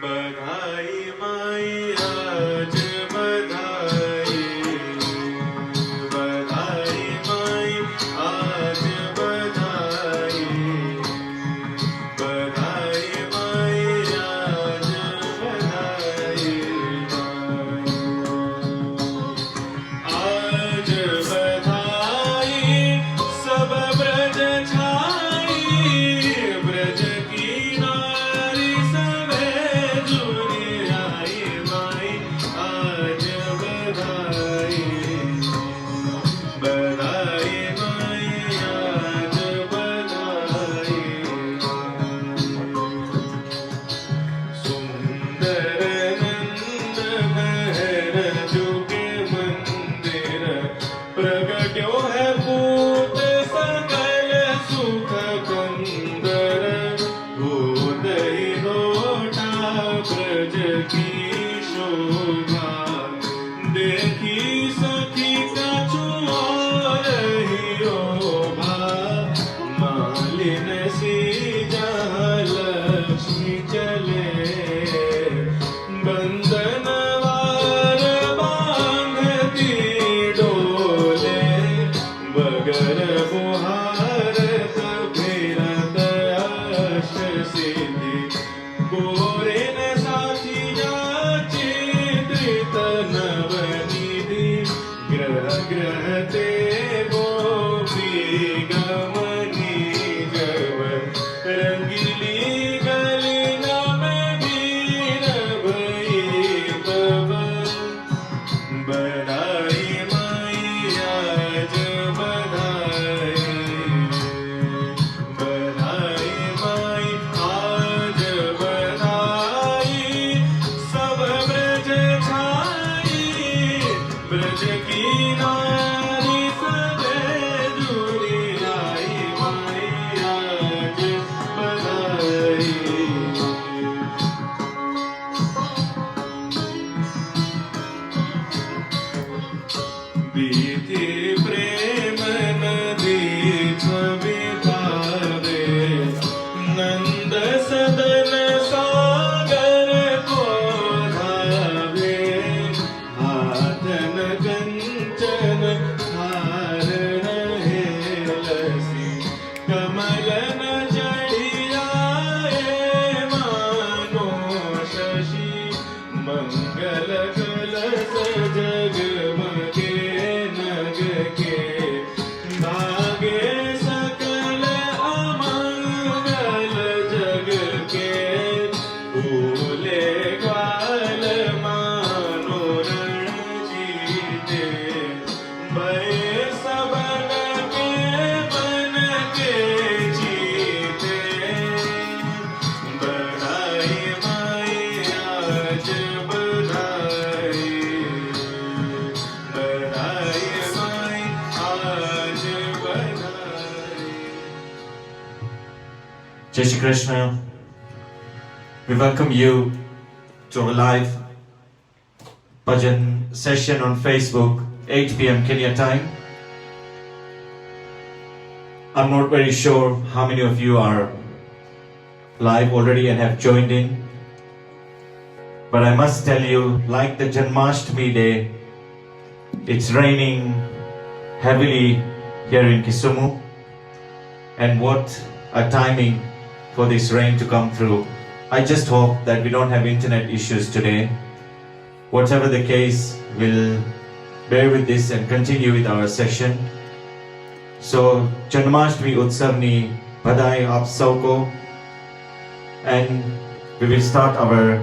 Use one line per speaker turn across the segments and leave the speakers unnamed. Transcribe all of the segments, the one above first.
बधाई माई आज बधाई, बधाई माई आज बधाई, बधाई माई आज बधाई, आज बधाई सब ब्रज छाई, ब्रज की नारी सभे जुड़ी आई माई आज बधाई, बधाई माई आज बधाई। सुंदर नंद महर जुगे मंदिर, प्रगट्यो है पूत सकल सुख कंदर, गोदई लोटा ब्रज की शोभा, देखी सखी कछु और ही ओभा, मालिन सी जहाँ लक्ष्मी चले, बंदनवार बांधती डोले, बगर बुहारत फिरत अष्ट सिद्धि, गोरे न साथिया चित्रित नवनिधि, ग्रह ग्रह ते गोपी गमनी जब, रंगीली गलिना में वीर भई तब, बधाई माई आज बधाई, बधाई माई आज बधाई, सब ब्रज छाई, ब्रज की नारी सभे जुड़ी आई माई आज बधाई। बीती प्रेम नदी छवि पावे, नंद सदन सागर को धावे, हाथन कंचन धारण हेलसी, कमलन चढ़ियाए मानो शशि, मंगल कलश जगमगे नग के, भागे सकल अमंगल जग के, भूले ग्वाल मानो रण जीते, भय सबन के बन के जीते, बधाई माई आज बधाई, बधाई माई आज बधाई।
Jai Shri Krishna. We welcome you to our live bhajan session on Facebook, 8 p.m. Kenya time. I'm not very sure how many of you are live already and have joined in. But I must tell you, like the Janmashtami day, it's raining heavily here in Kisumu. And what a timing for this rain to come through. I just hope that we don't have internet issues today. Whatever the case, we'll bear with this and continue with our session. So, Janmashtami Utsavni Badai Aap Sauko, and we will start our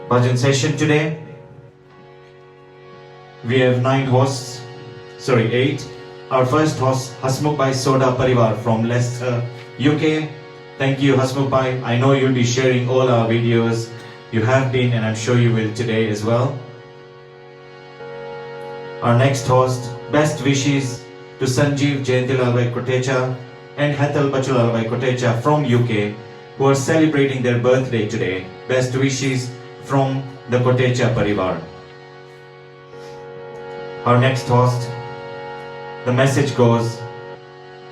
bhajan session today. We have 8. Our first host, Hasmukh Bhai Soda Parivar from Leicester, UK. Thank you, Hasmukh Bhai. I know you'll be sharing all our videos. You have been, and I'm sure you will today as well. Our next host, best wishes to Sanjeev Jayantilal Kotecha and Hetal Bachulal Kotecha from UK, who are celebrating their birthday today. Best wishes from the Kotecha Parivar. Our next host, the message goes,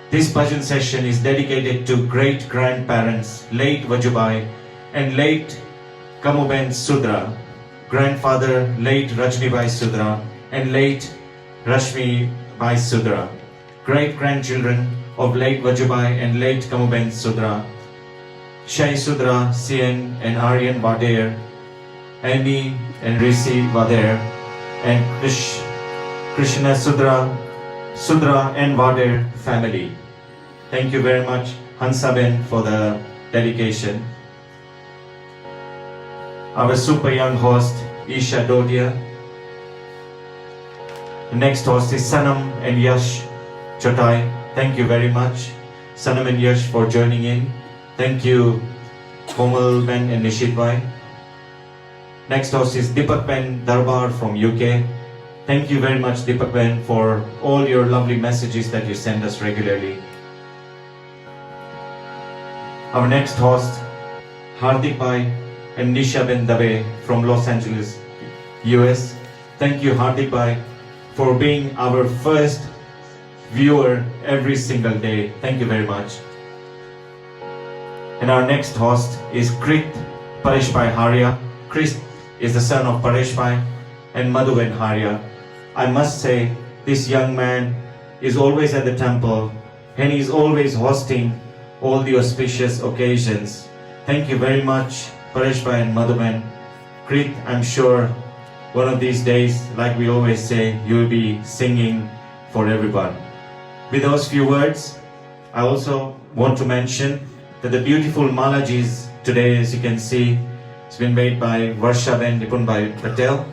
this bhajan session is dedicated to great grandparents, late Vajubai and late Kamuben Sudra, grandfather late Rajnibai Sudra, and late Rashmi Bai Sudra, great-grandchildren of late Vajubai and late Kamuben Sudra, Shai Sudra, Sien and Aryan Vader, Amy and Rishi Vader, and Krishna Sudra and Vader family. Thank you very much, Hansaben, for the dedication. Our super young host, Isha Dodia. The next host is Sanam and Yash Chotai. Thank you very much, Sanam and Yash, for joining in. Thank you, Komal Ben and Nishit Bhai. Next host is Deepak Ben Darbar from UK. Thank you very much, Deepak Ben, for all your lovely messages that you send us regularly. Our next host, Hardik Bhai and Nisha Ben Dave from Los Angeles, US. Thank you, Hardik Bhai, for being our first viewer every single day. Thank you very much. And our next host is Krit Paresh Bhai Haria. Krit is the son of Paresh Bhai and Madhu Ben Haria. I must say, this young man is always at the temple and he's always hosting all the auspicious occasions. Thank you very much, Paresh Bhai and Madhu Ben. Krit, I'm sure one of these days, like we always say, you'll be singing for everyone. With those few words, I also want to mention that the beautiful Malajis today, as you can see, it's been made by Varsha Ben Nipun Bhai Patel.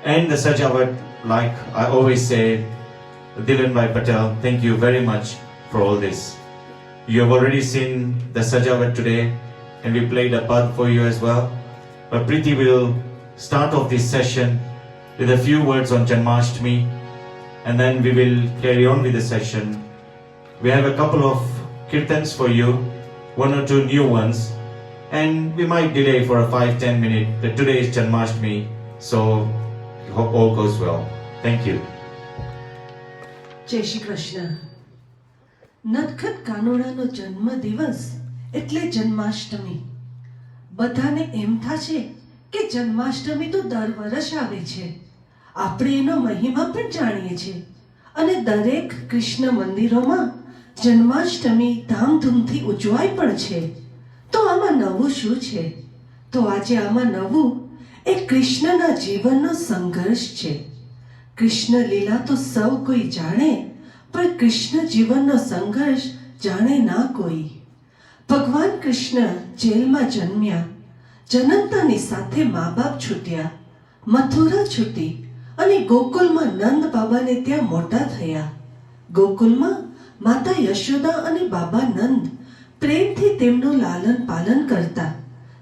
And the Sajawat, like I always say, Dilan Bhai Patel, thank you very much for all this. You have already seen the Sajawat today, and we played a pad for you as well. But Preeti will start off this session with a few words on Janmashtami, and then we will carry on with the session. We have a couple of kirtans for you, one or two new ones, and we might delay for a 5-10 minute. But today is Janmashtami, so I hope all goes well. Thank you.
જય શ્રી કૃષ્ણ. નટખટ કાનોડાનો જન્મ દિવસ એટલે જન્માષ્ટમી. બધાને એમ થાશે કે જન્માષ્ટમી તો દર વર્ષ આવે છે. આપણે એનો મહિમા પણ જાણીએ છીએ અને દરેક કૃષ્ણ મંદિરોમાં જન્માષ્ટમી ધામધૂમથી ઉજવાય પણ છે. તો આમાં નવું શું છે? તો આજે આમાં નવું એ કૃષ્ણના જીવનનો સંઘર્ષ છે. કૃષ્ણ લીલા તો સૌ કોઈ જાણે, પણ કૃષ્ણ જીવનનો સંઘર્ષ જાણે ના કોઈ. ભગવાન કૃષ્ણ જેલમાં જન્મ્યા, જન્મતાની સાથે મા બાપ છૂટ્યા, મથુરા છૂટી અને ગોકુલમાં નંદ બાબાને ત્યાં મોટા થયા. ગોકુલમાં માતા યશોદા અને બાબા નંદ પ્રેમથી તેમનું લાલન પાલન કરતા.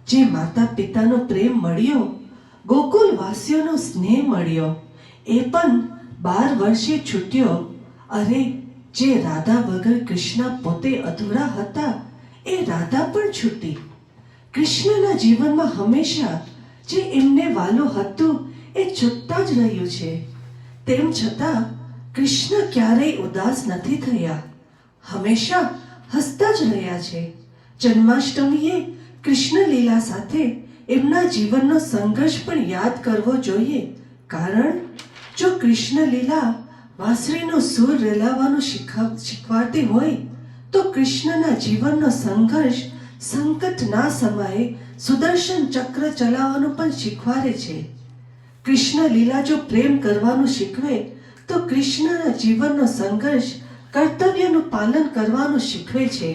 જે માતા પિતાનો પ્રેમ મળ્યો, ગોકુલવાસીઓનો સ્નેહ મળ્યો, એ પણ 12 વર્ષે છૂટ્યો. અરે, જે રાધા વગર કૃષ્ણ પોતે અધૂરા હતા, એ રાધા પણ છૂટી. કૃષ્ણના જીવનમાં હંમેશા જે એમને વાલો હતું એ છૂટતા જ રહ્યું છે. તેમ છતાં કૃષ્ણ ક્યારેય ઉદાસ નથી થયા, હંમેશા હસતા જ રહ્યા છે. જન્માષ્ટમીએ કૃષ્ણ લીલા સાથે એમના જીવનનો સંઘર્ષ પણ યાદ કરવો જોઈએ. કારણ જો કૃષ્ણ લીલા વાંસળીનો સૂર રેલાવાનું શીખવાડતી હોય, તો કૃષ્ણના જીવનનો સંઘર્ષ સંકટના સમયે સુદર્શન ચક્ર ચલાવવાનું પણ શીખવાડે છે. કૃષ્ણ લીલા જો પ્રેમ કરવાનું શીખવે, તો કૃષ્ણના જીવનનો સંઘર્ષ કર્તવ્યનું પાલન કરવાનું શીખવે છે.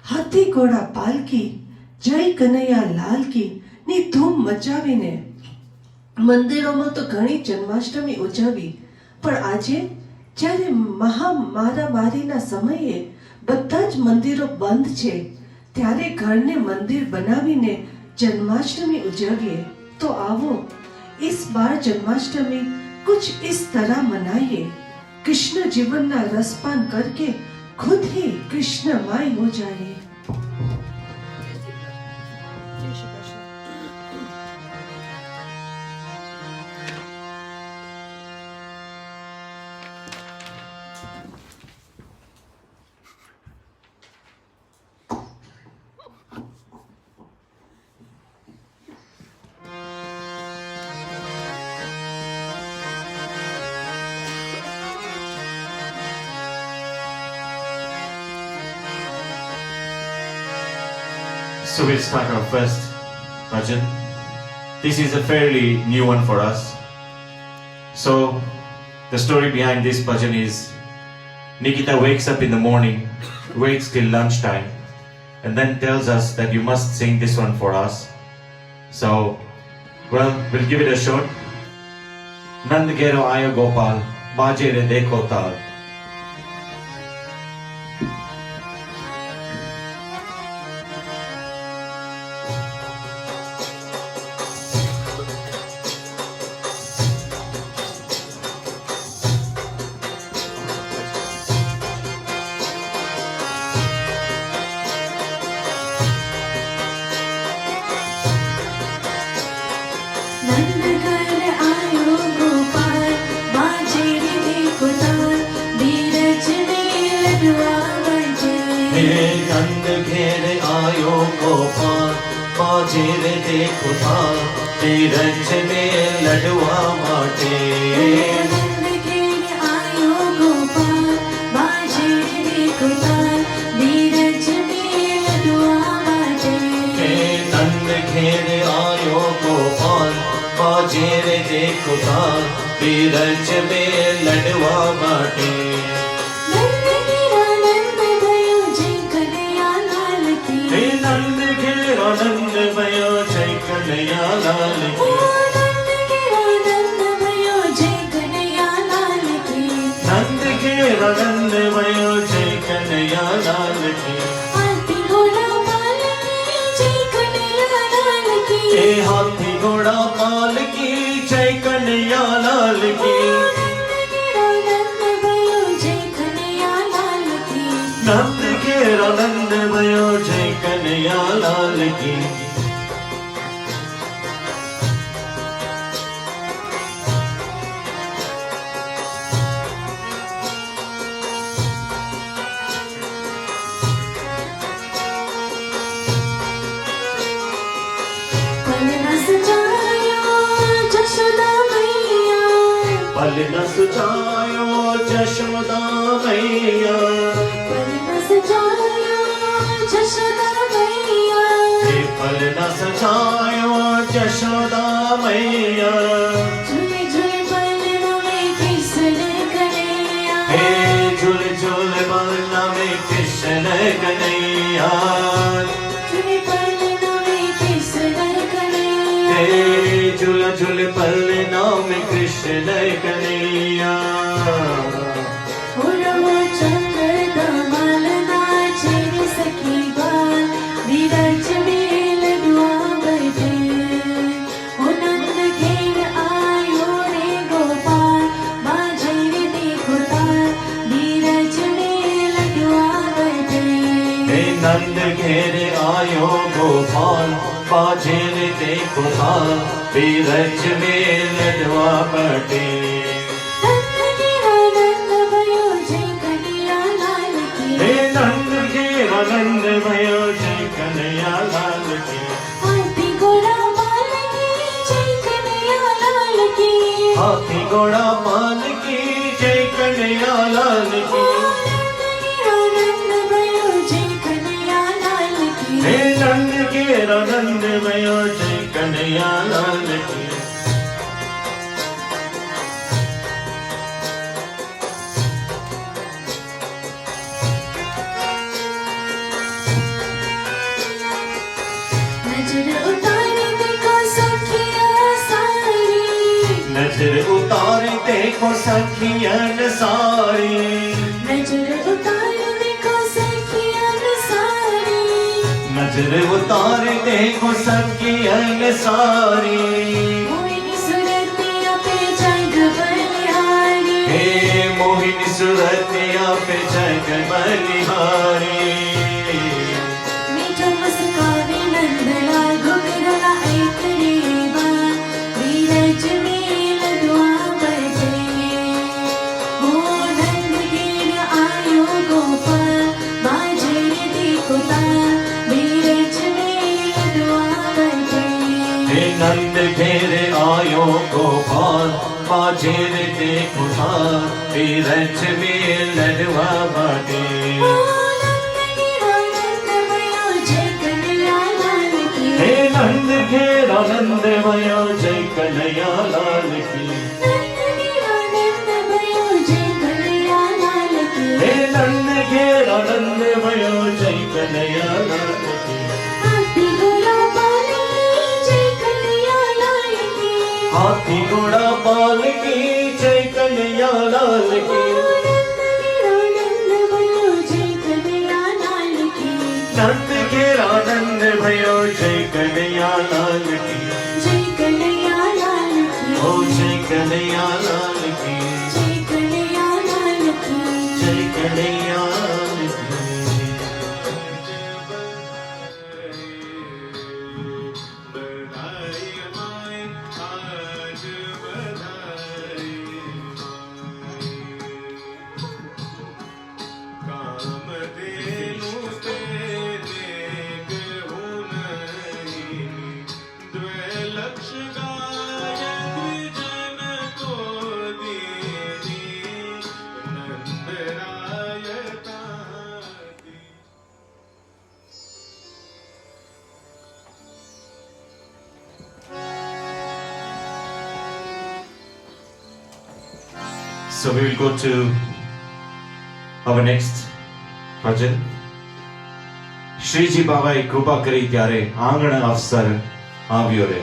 હાથી ઘોડા પાલકી જય કનૈયા લાલ કી ની ધૂમ મચાવીને મંદિરોમાં તો ઘણી જન્માષ્ટમી ઉજવી, પણ આજે જ્યારે મહામારામારીના સમયે બધા જ મંદિરો બંધ છે, ત્યારે ઘરને મંદિર બનાવીને જન્માષ્ટમી ઉજવીએ. તો આવો इस बार जन्माष्टमी कुछ इस तरह मनाइए. कृष्ण जीवनना रसपान करके खुद ही कृष्णमय हो जाए.
So we'll start our first bhajan. This is a fairly new one for us. So the story behind this bhajan is Nikita wakes up in the morning, waits till lunchtime, and then tells us that you must sing this one for us. So, well, we'll give it a shot. Nand Gero Ayo Gopal, Baje Re Dekho Tal.
नंद घर आयो गोपाल बाजे रे देखो ताल धीरज में लडवा बजे
हे नंद घेर आयो गोपाल बाजे रे देखो थाल धीरज में लडवा माटे
नंद घेर आयो गोपाल बाजे रे देखो ताल धीरज में लडवा बजे
हे नंद घेर आयो गोपाल बाजे रे देखो थाल धीरज में लडवा माटे
नंद घेरा नंद भयो जय कन्हैया लाल की
हे नंद घेर आनंद भयो जय कन्हैया लाल
ओ
की
नंद घेरा नंद भयो जय कन्हैया लाल की
नंद घेर आनंद भयो जय कन्हैया लाल की
हाथी घोड़ा पाल की जय कन्हैया लाल की
हे हाथी घोड़ा पाल की जय कन्हैया लाल की नंद घेर आनंद भयो जय कन्हैया लाल की पल न सुचायो जशोदा मैया हे पल न सचायो जशोदा मैया हे झूल झूल बलना में कृष्ण कन्हैया हे झूल झूल पलना में कृष्ण कन्हैया हे नंद घेर आयो गोपाल बाजे रे देखो थाल धीरज में लडवा बटे हे नंद घेर आनंद भयो जय कन्हैया लाल की हाथी घोड़ा पाल की जय कन्हैया लाल की हे नंद घेर आनंद भयो जय कन्हैया लाल की नजर उतार देखो सखियन सारी नजर उतार देखो सखियन सारी हे मोहिनी सुरतिया पे जग बलिहारी हे नंद घेर आयो गोपाल बाजे रे देखो थाल धीरज में लडवा बाटे
जय कन्हैया
कन्हैया लाल की
हाथी घोड़ा पाल की जय कन्हैया लाल की
हाथी घोड़ा पाल की जय कन्हैया लाल की नंद घेरा नंद भयो जय कन्हैया लाल की
जय कन्हैया लाल की
ओ जय कन्हैया लाल की
जय कन्हैया लाल की
जय कन्हैया लाल की
बधाई माई आज बधाई कामधेनु से नेक हूँ नहीं द्वैलक्ष गायत्री जन को दीनी नंदराय ताती
So we will go to our next ભજન. શ્રીજી બાબાએ કૃપા કરી ત્યારે આંગણ અવસર આવ્યો રે.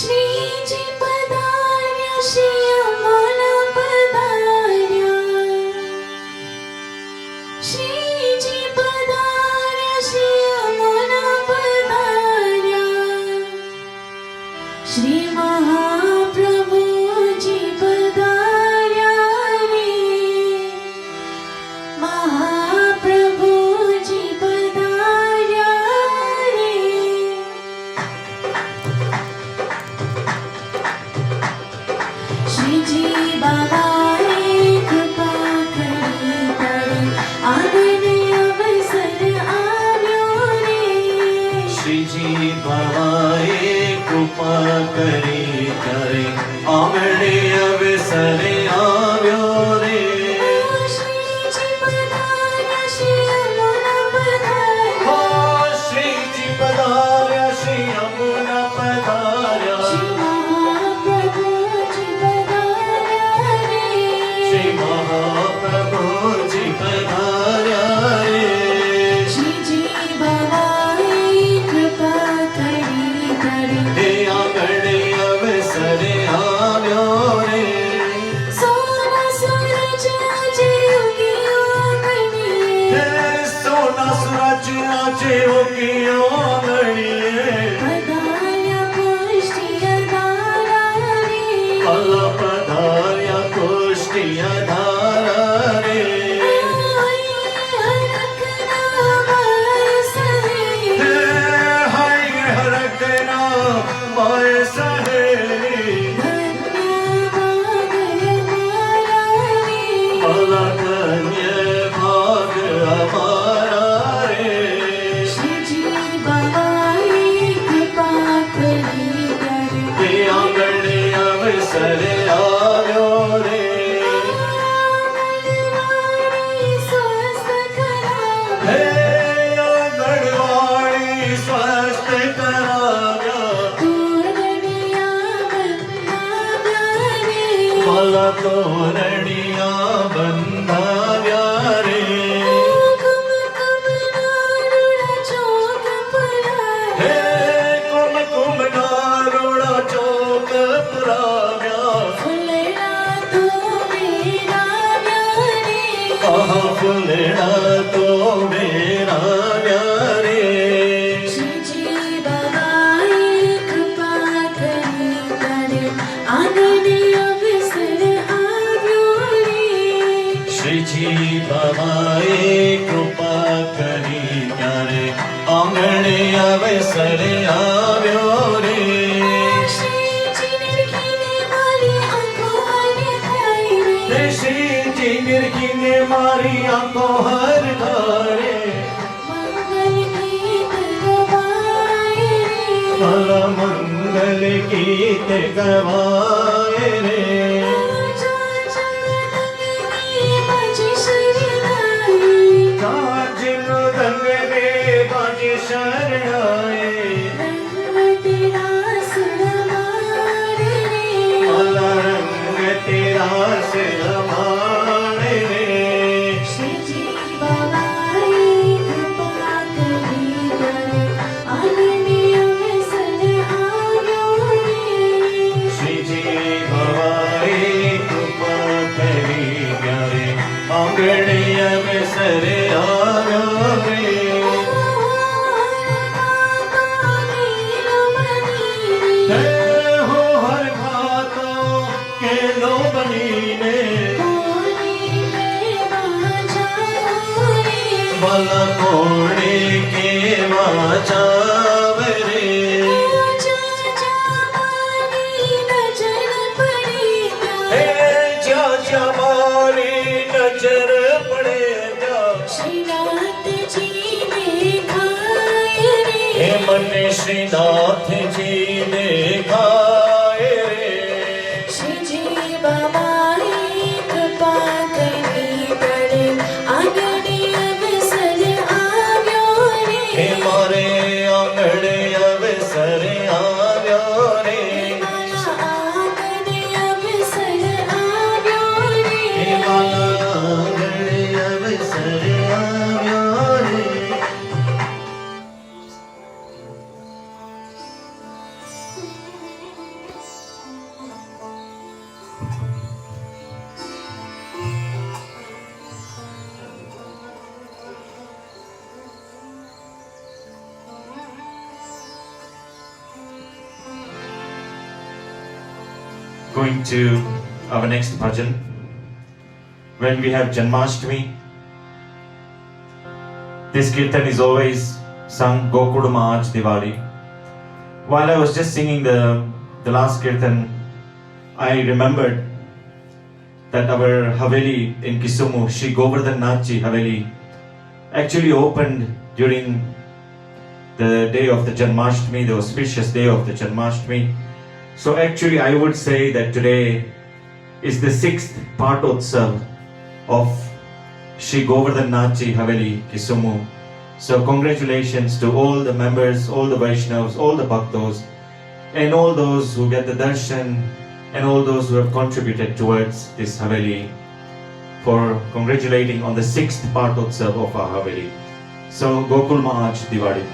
श्रीजी पधार्या श्री अमोला पधार्या श्रीजी पधार्या श्री अमोला पधार्या श्री महाप्रभु जी पधार्या रे महाप्रभु जी पधार्या रे श्रीजी बाबाए कृपा करी करे आंगणे अवसर આવ્યો રે
શ્રીજી બાબાએ કૃપા કરી ત્યારે આંગણે અવસરે આવ્યો રે.
श्रीजी पधार्या श्री अमोला पधार्या
ઓ શ્રીજી પધાર્યા શ્રી અમુના પધાર્યા
श्री महाप्रभु जी पधार्या रे
શ્રી મહાપ્રભુજી પધાર્યા રે.
श्रीजी बाबाए कृपा करी करे
હે આંગણે અવસરે આવ્યો રે.
सोना सूरज आज उगियो बनिए
હે સોના સૂરજ આજે ઉગ્યો આંગણીએ.
पधार्या पुष्टिय धारा रे
કલા પધાર્યા પુષ્ટિય ધારા રે.
हरकना वास है
હે હાય હરકના વાયસ હે.
धन्य भाग हमारा रे
ભલા ધન્ય ભાગ અમારા રે.
श्रीजी बाबाए कृपा करी करे
હે આંગણે અવસરે આવ્યો રે.
मनवारी स्वस्थ करा
હે આંગણવાળી સ્વસ્થ કરાવ્યા.
तोरणिया बंधाव्या रे
ભલા તોરણિયા બંધાવ્યા રે.
कुम कुम नारुड़ा चौक पुराया
હે કુમકુમ નારોડા ચોક પુરાવ્યા.
फुलड़ा तो मेरा रे
આહા ફૂલડા તો મેરાવ્યા રે.
श्रीजी बाबाए कृपा करी करे आंगणे अवसर આવ્યો रे
શ્રીજી બાબાએ કૃપા કરી ત્યારે આંગણે અવસરે આવ્યો રે.
श्रीजी निरखीने मारी आंखों हरे थाई
હે
रे
શ્રીજી નિરખીને મારી આંખો હર ધારે.
मंगल गीत गवाए रे
ભલા મંગલ मंगल गीत गवाए रे काज मृदंगने बाज शरणाए माला रंग तेरा सिलमाए रे श्री जी भवाई कृपा करी प्यारे आंगणिया में सरे आव्यो रे जय हो हर खातो के लो बनीने बला कोणे के माचावे रे हे जा जा मारी नजर पड़े जा हे मन श्रीनाथ जी दिखाए रे हे मारे आंगण अवसर आव्यो रे हे माला आंगण अवसर आव्यो रे Going to our next bhajan. When we have Janmashtami, this kirtan is always sung Gokul Maaj Diwali. While I was just singing the last kirtan, I remembered that our Haveli in Kisumu, Shri Govardhan Nathji Haveli, actually opened during the day of the Janmashtami, the auspicious day of the Janmashtami. So actually I would say that today is the 6th Patotsav of Shri Govardhan Nathji Haveli Kisumu. So congratulations to all the members, all the Vaishnavas, all the Bhaktos and all those who get the darshan and all those who have contributed towards this Haveli for congratulating on the 6th Patotsav of our Haveli. So Gokul Maaj Diwali.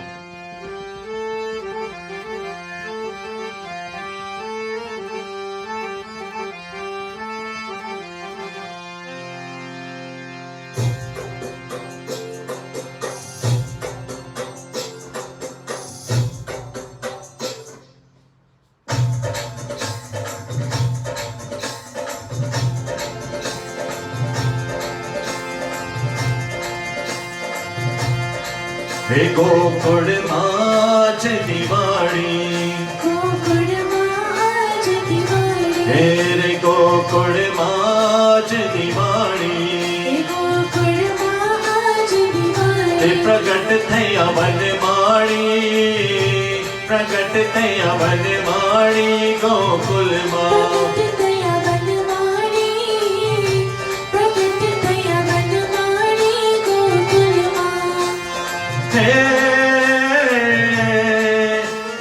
हे गोकुल माज दिवाली हे रे गोकुल माज दिवाली हे प्रगट थया one माड़ी प्रगट थया one माड़ी गोकुल माँ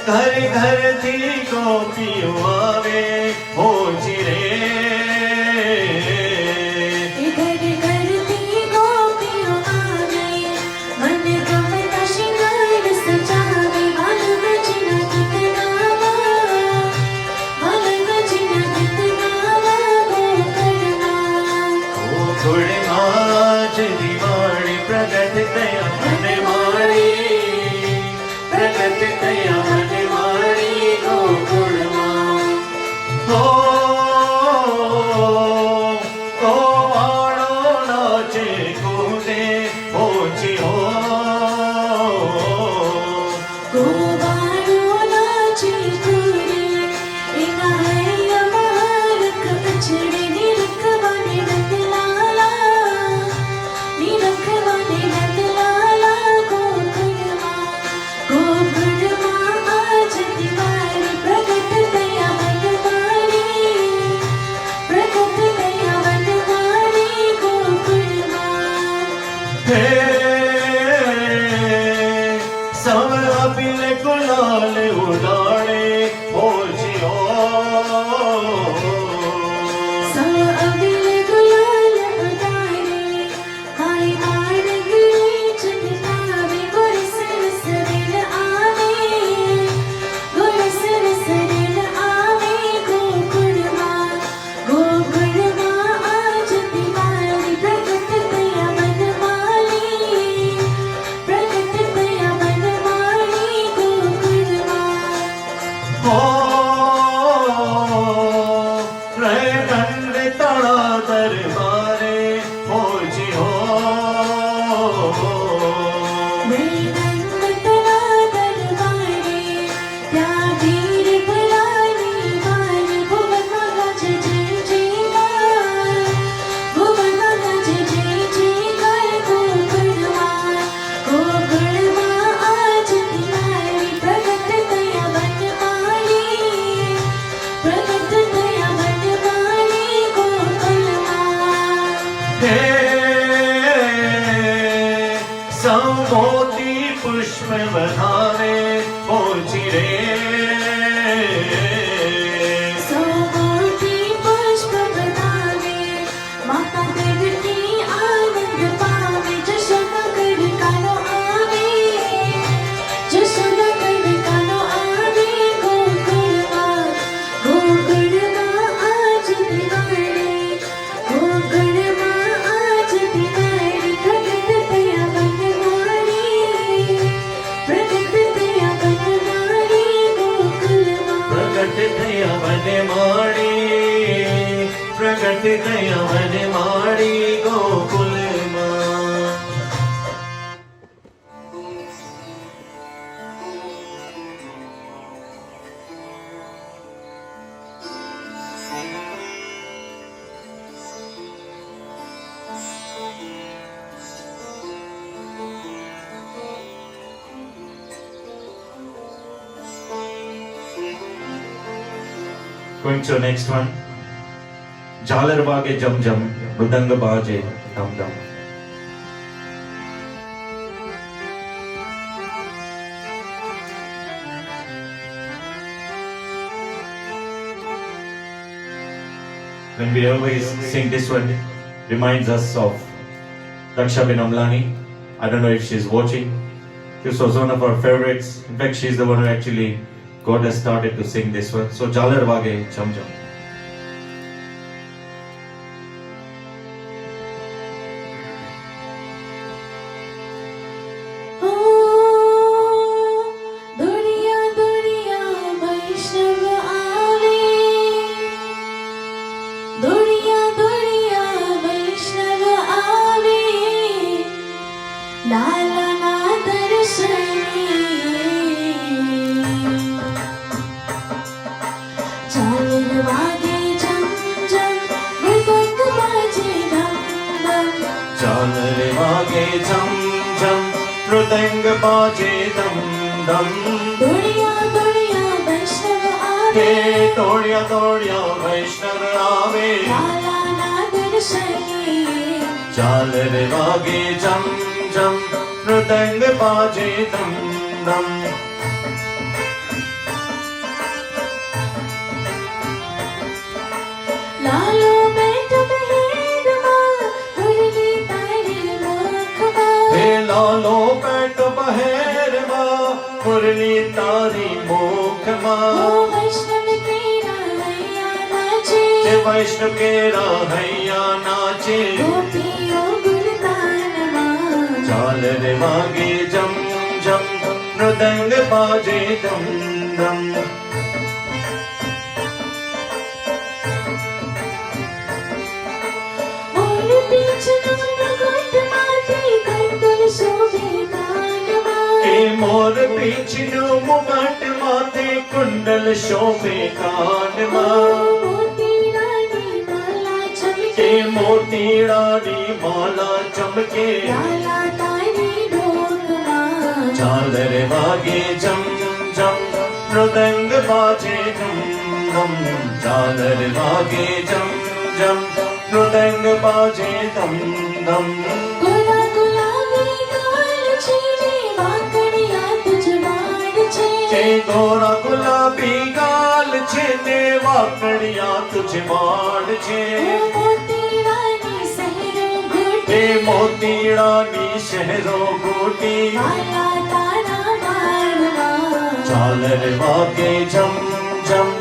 घर घर थी गोपियों आवे हो चिरे
घर घर थी गोपियों आवे मन कमल श्रृंगार सजावे माल बजना गीत गावा
गोकुल माज दिवाली प्रगट दया मन मारी प्रगट दया मन मारी गोकुल माँ हो वाणो नाचे कूदे पहुंची हो
गोवारो नाचे कूदे इना है अमारक अछड़े निरखवाने नंदलाला निरखवाने नंदलाला
पुष्प बधारे पहुंची रे
सोमोटी पुष्प बधावे माता देवकी आनंद पावे जशोदा कर कानो आवे जशोदा कर कानो आवे गोकुलमा आज दिवाली गोकुलमा आज दिवाली प्रकट तया बनवारी गोकुलमा
प्रगट दया वन माड़ी प्रगट दया वन माड़ी गोकुल मां Going to the next one. Jalar baage jam jam, mridang baaje dam dam. When we always sing this one, reminds us of Raksha bin Amlani. I don't know if she's watching. This was one of our favorites. In fact, she's the one who actually got us started to sing this one. So Jalar Wage Cham Cham.
ओ दुनिया दुनिया वैष्णव आवे दुनिया दुनिया वैष्णव आवे लाला ना दर्शनी चालन वागे जम जम मृदंग बाजे दम दम
Jalar Wage Cham Cham, Mridang Baje Dam Dam.
दुनिया दुनिया वैष्णव आवे
Hey, Dodiya Dodiya Vaishnav Aave.
लाला ना दर्शनी
Jalar Wage Cham Cham, Mridang Baje Dam Dam.
लालो बैठ बहेर माँ मुरली तारे मुखमा
हे लालो पैट बहेर माँ मुरली तारी मोख माँ
ओ वैष्णव के राहैया नाचे
हे वैष्णव के राहैया नाचे
गोपियों गुणगान माँ
झालर वागे जम जम मृदंग बाजे दम दम
और पीछे मुकुट माथे कंडल शोभे कान माँ
हे मोर पीछनु मुगट माथे कुंडल शोभे कान माँ
मोती रानी माला चमके
हे मोती रानी माला चमके
लाला तारी ढोक माँ
झालर वागे जम जम मृदंग बाजे दम दम झालर वागे जम जम मृदंग बाजे दम दम
गुला गुलाबी गाल छीने वाकड़िया तुझ मार छे
हे गोरा गुलाबी गाल छे ने वाकड़िया तुझ माड़ छे
मोती रानी सहरो घुटे
हे मोती रानी शहरो गोटी
माला तारा मारवा
झालर वागे जम जम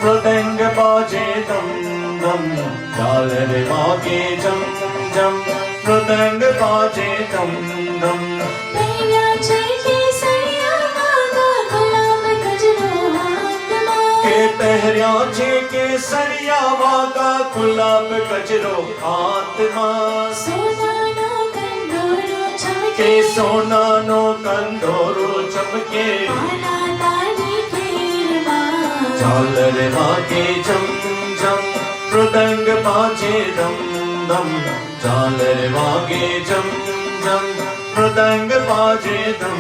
मृदंग बाजे दम दम झालर वागे जम जम मृदंग बाजे दम दम
तेरा छे के सैया मागा गुलाब गजरो हाथ माँ
के पहरिया छे के सरिया वागा गुलाब गजरो आत्मा
सोना नो कंडोरो चमके
के सोना नो कंदोरो चमके
माला तारी फेर माँ
झालर वागे जम जम मृदंग बाजे दम दम झालर वागे जम जम मृदंग बाजे दम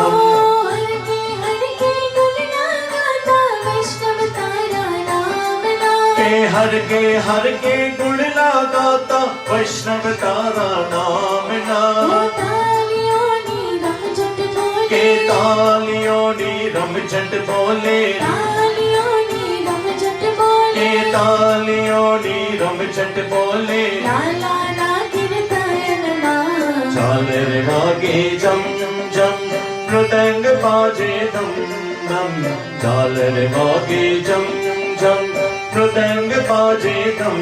ओ
दम
हर के गुणना गाता वैष्णव तारा नाम ना
हर के गुण लगाता वैष्णव तारा नाम ना
तालियों नी रमझट बोले
के तालियों नी रमझट बोले
तालियों नी रमझट बोले
के तालियों नी रमझट बोले
ला ला ला कीर्तन ला
झालर वागे जम जम मृदंग बाजे दम दम झालर वागे जम जम मृदंग बाजे दम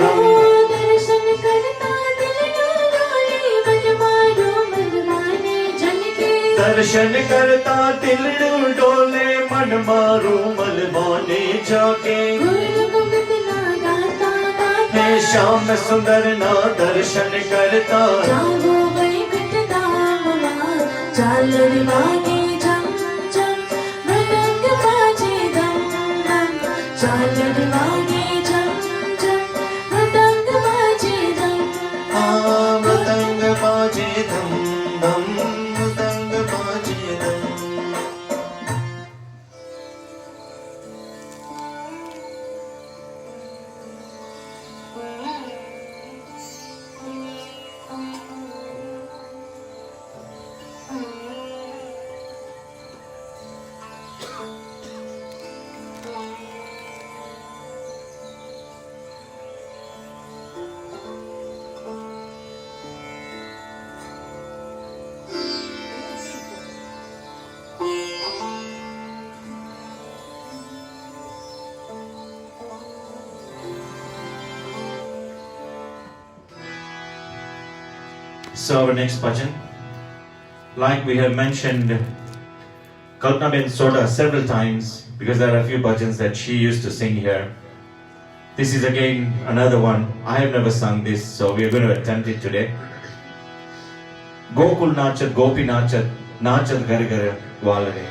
ओ
दम
दर्शन करता दिल डोले मन मारो मन माने जन के
दर्शन करता दिल डोले मन मारू मलवाने जाके
गुरु गोविंद ना गाता गाता
हे श्याम सुंदर ना दर्शन करता
जागो वैकुंठ धामवा झालर वागे झम झम मृदंग बाजे धम धम झालर वागे झम झम मृदंग बाजे धम
आ मृदंग बाजे धम धम मृदंग बाजे धम So our next bhajan, like we have mentioned Kalpana Ben Soda several times because there are a few bhajans that she used to sing here. This is again another one. I have never sung this, so we are going to attempt it today. Gokul Nachat Gopi Nachat Nachat Gar Gar Valare.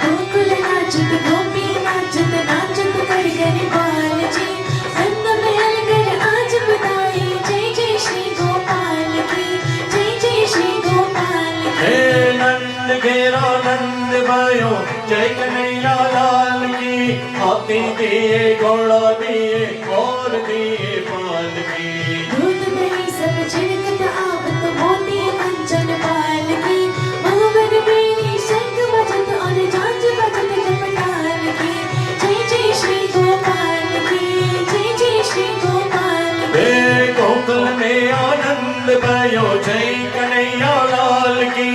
Gokul नाचत गोपी नाचत नाचत कर कर बाल जी नंद महल कर आज बताई जय जय श्री गोपाल की जय जय श्री गोपाल की
हे नंद घेरा नंद भयो जय कन्हैया लाल की हाथी दिए घोड़ा दिए और दिए पाल की
दूध दही सब छिड़कत आवत मोती कंचन पाल की महावर बेनी शंख बजत और झांझ बजत जपताल की जय जय श्री गोपाल की जय जय श्री गोपाल की
हे गोकुल में आनंद भयो जय कन्हैया लाल की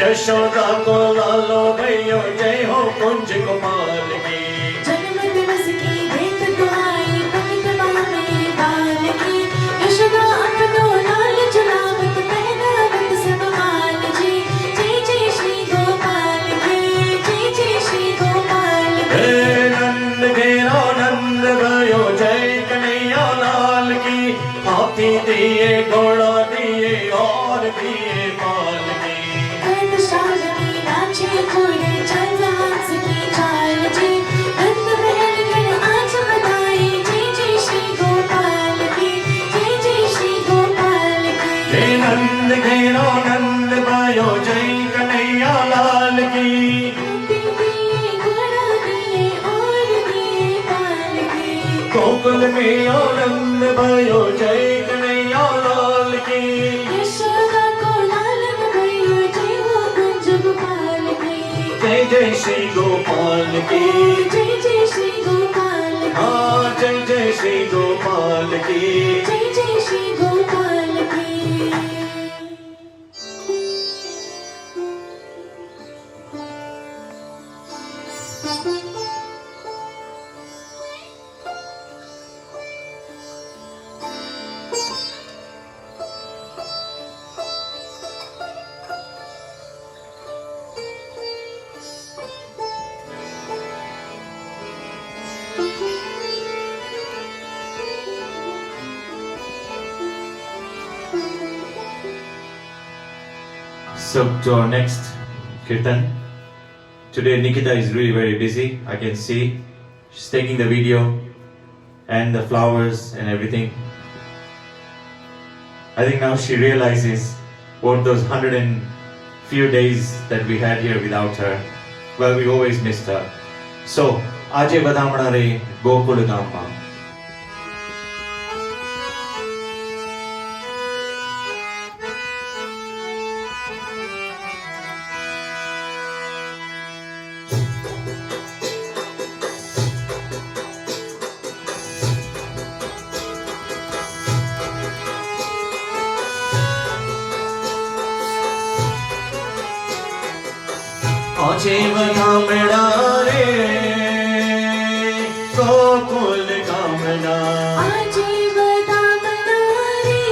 यशोदा को लालो भयो जय हो कुंज गोपाल की
जन्म दिवस की देख दुआई पवित्र बामे बाल की यशोदा अपनो लाल चुनावत पहनावत सब माल जी जय जय श्री गोपाल की जय जय श्री गोपाल की
हे नंद घेरा नंद भयो जय कन्हैया लाल की हाथी दिए घोड़ा दिए और दिए पाल की
कंठ शालिनी नाचे घोड़े चल हंस की चाल जी नंद महल कर आज बताई जय जय श्री गोपाल की जय जय श्री गोपाल की
हे नंद घेरा नंद भयो जय कन्हैया लाल की
दिए घोड़ा दिए और दिए पाल की
गोकुल में आनंद भयो जय कन्हैया लाल की
यशोदा को लालन भयो जय हो कुंज गोपाल की
जय जय श्री गोपाल की
जय जय श्री गोपाल की
हाँ जय जय श्री गोपाल की
जय जय श्री गोपाल की
So to our next Kirtan. Today Nikita is really very busy. I can see she's taking the video and the flowers and everything. I think now she realizes what those 100 and few days that we had here without her. Well, we always missed her. So, આજે બધા હમણાં રે ગોકુળ ગામમાં. આજે બધા મેળા રે ગોકુલ ગામના.
આજે બધા મનારે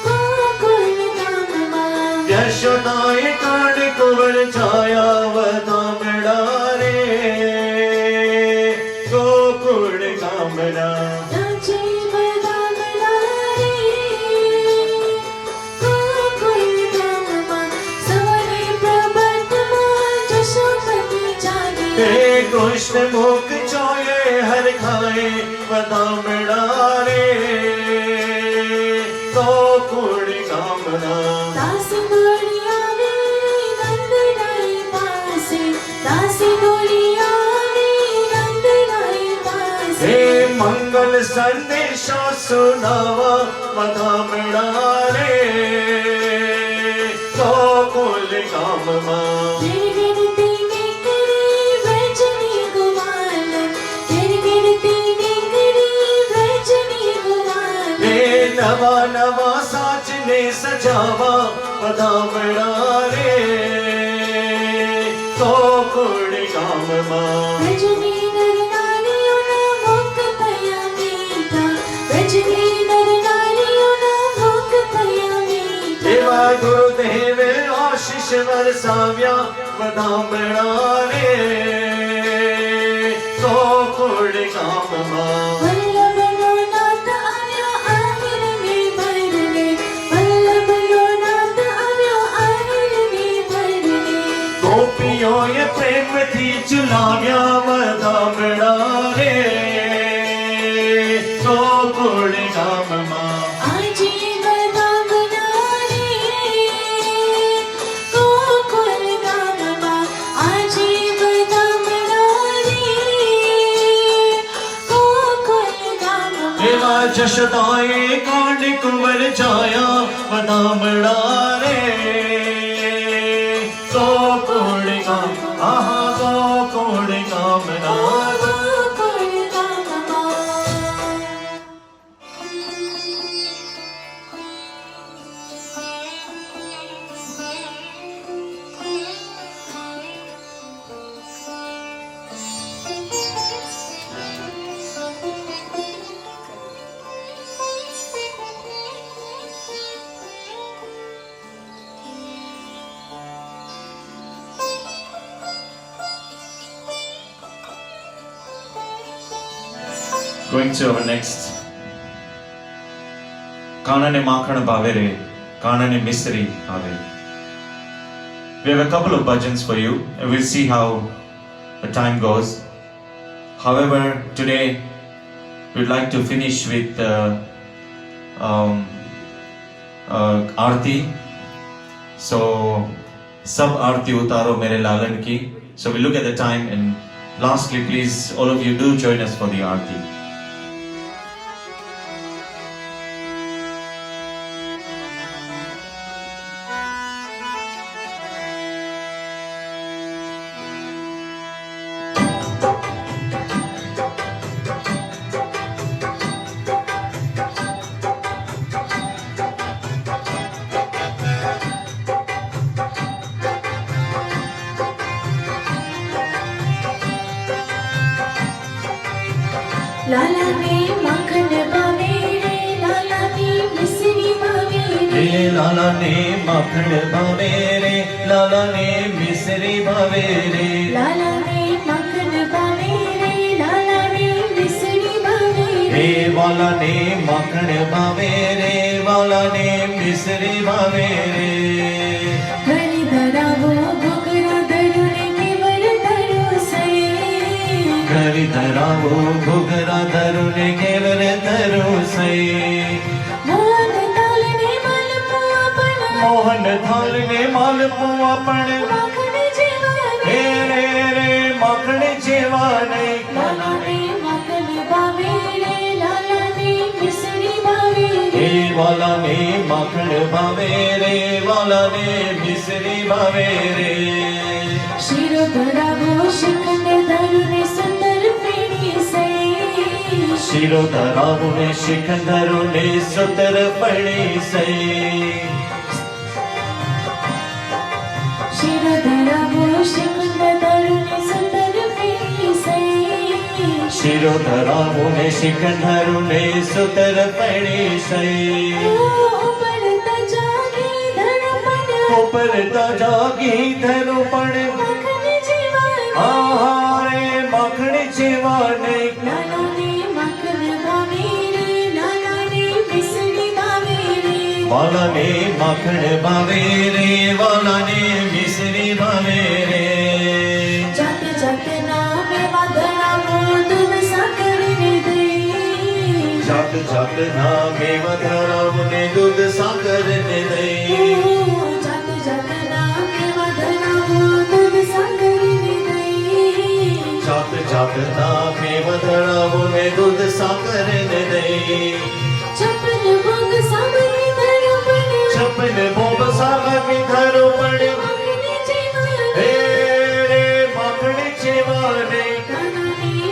ગોકુળ ગામમાં.
યશોદાએ કાંડ કુંવર છાયા બધા મેળા રે ગોકુળ ગામના.
આજે બધા મનારે ગોકુળ ગામમાં. સવારે પ્રભાતમાં જશોમતી જાગે.
हे कृष्ण मुख चोये हर खाए बदा मेड़ा रे गोकुल गामना.
દાસી દોડી આવે નંદનાઈ પાસે. દાસી દોડી આવે નંદનાઈ પાસે.
हे मंगल संदेशो सुनावा बदा मेड़ा रे गोकुल गाममा.
गिरगिरती नीकड़ी व्रजनी गुमान. गिरगिरती नीकड़ी व्रजनी गुमान.
हे नवा नवा साच ने सजावा बदा मेड़ा रे गोकुल गाममा.
व्रजनी नर नारियोना भोग थया मीठा. व्रजनी नर नारियोना भोग थया मीठा.
देवा गुरुदेवे आशीष वरसाव्या बदा मेड़ा रे गोकुल गाममा.
वल्लभनो नाथ આવ્યો આહિરને ભરને. વલ્લભનો નાથ આવ્યો આહિરને ભરને.
गोपियों ये प्रेम थी चुलाव्या बदा मेड़ा रे गोकुल गाममा.
આજે બધા મનારે ગોકુળ ગામમાં. આજે બધા મનારે ગોકુળ ગામમાં.
देवा जशदाए कांड कुंवर छाया बदा मेड़ा रे गोकुल गाम. आहा गोकुल गामना.
ગોકુળ ગામમાં.
Going to our next. કાનાને માખણ ભાવે રે કાનાને મિશ્રી ભાવે. We have a couple of bhajans for you and we'll see how the time goes. However, today we'd like to finish with Aarti. So sab Aarti utaro mere lalan ki. So we look at the time and lastly please all of you do join us for the आरती.
લાલા ને માખણ ભાવે રે. લાલા ની મિશ્રી ભાવે રે.
रे लाला ने माखण भावे रे लाला ने मिश्री भावे रे.
લાલા ને માખણ ભાવે રે. લાલા ને મિશ્રી ભાવે
रे
રે.
वाला ने माखण भावे रे वाला ने मिश्री भावे रे.
ઘણી ધરા
घरी धरावो घुघरा धरू ने केवल धरू सई
મોહન તાલને માલપુઆ પણ
मोहन थाल ने मालपुआ पण
માખણ જેવા
हे रे रे माखण जेवा ने
લાલાને માખણ ભાવે રે લાલાને મિસરી ભાવે
हे वाला ने माखण भावे रे वाला ने मिसरी भावे रे
શીરો ધરાવો શ્રીખંડ ધરુને સુંદર પેણી સઈ
शिरो धरावो ने शिखंधरो ने सुतर पड़ी सई
શીરો ધરાવો શ્રીખંડ ધરુને સુંદર પેણી સઈ
शिरो धरावो ने शिखंधरो ने सुतर पड़ी सई
ઉપર તજાગી ધડપણ
ऊपर जागी धरो पण
માખણ જેવા
आहारे माखण जेवा ने
લાલાને માખણ ભાવે રે લાલાને મિસરી ભાવે રે
वाला ने माखण भावे रे वाला ने मिसरी भावे रे
જાત જાતના મેવા ધરાવો દૂધ સાકરને દઈ
जात जात ना मेवा धरावो ने दूध साकर ने दई
જાત જાતના મેવા ધરાવો દૂધ સાકરને દઈ
जात जात ना मेवा धरावो ने दूध साकर ने दई
છપ્પન ભોગ સાંભળી ધરો પણ
छप्पन भोग सागर धरो पड़े
માખણ જેવા
हे रे माखण जेवा ने
લાલાને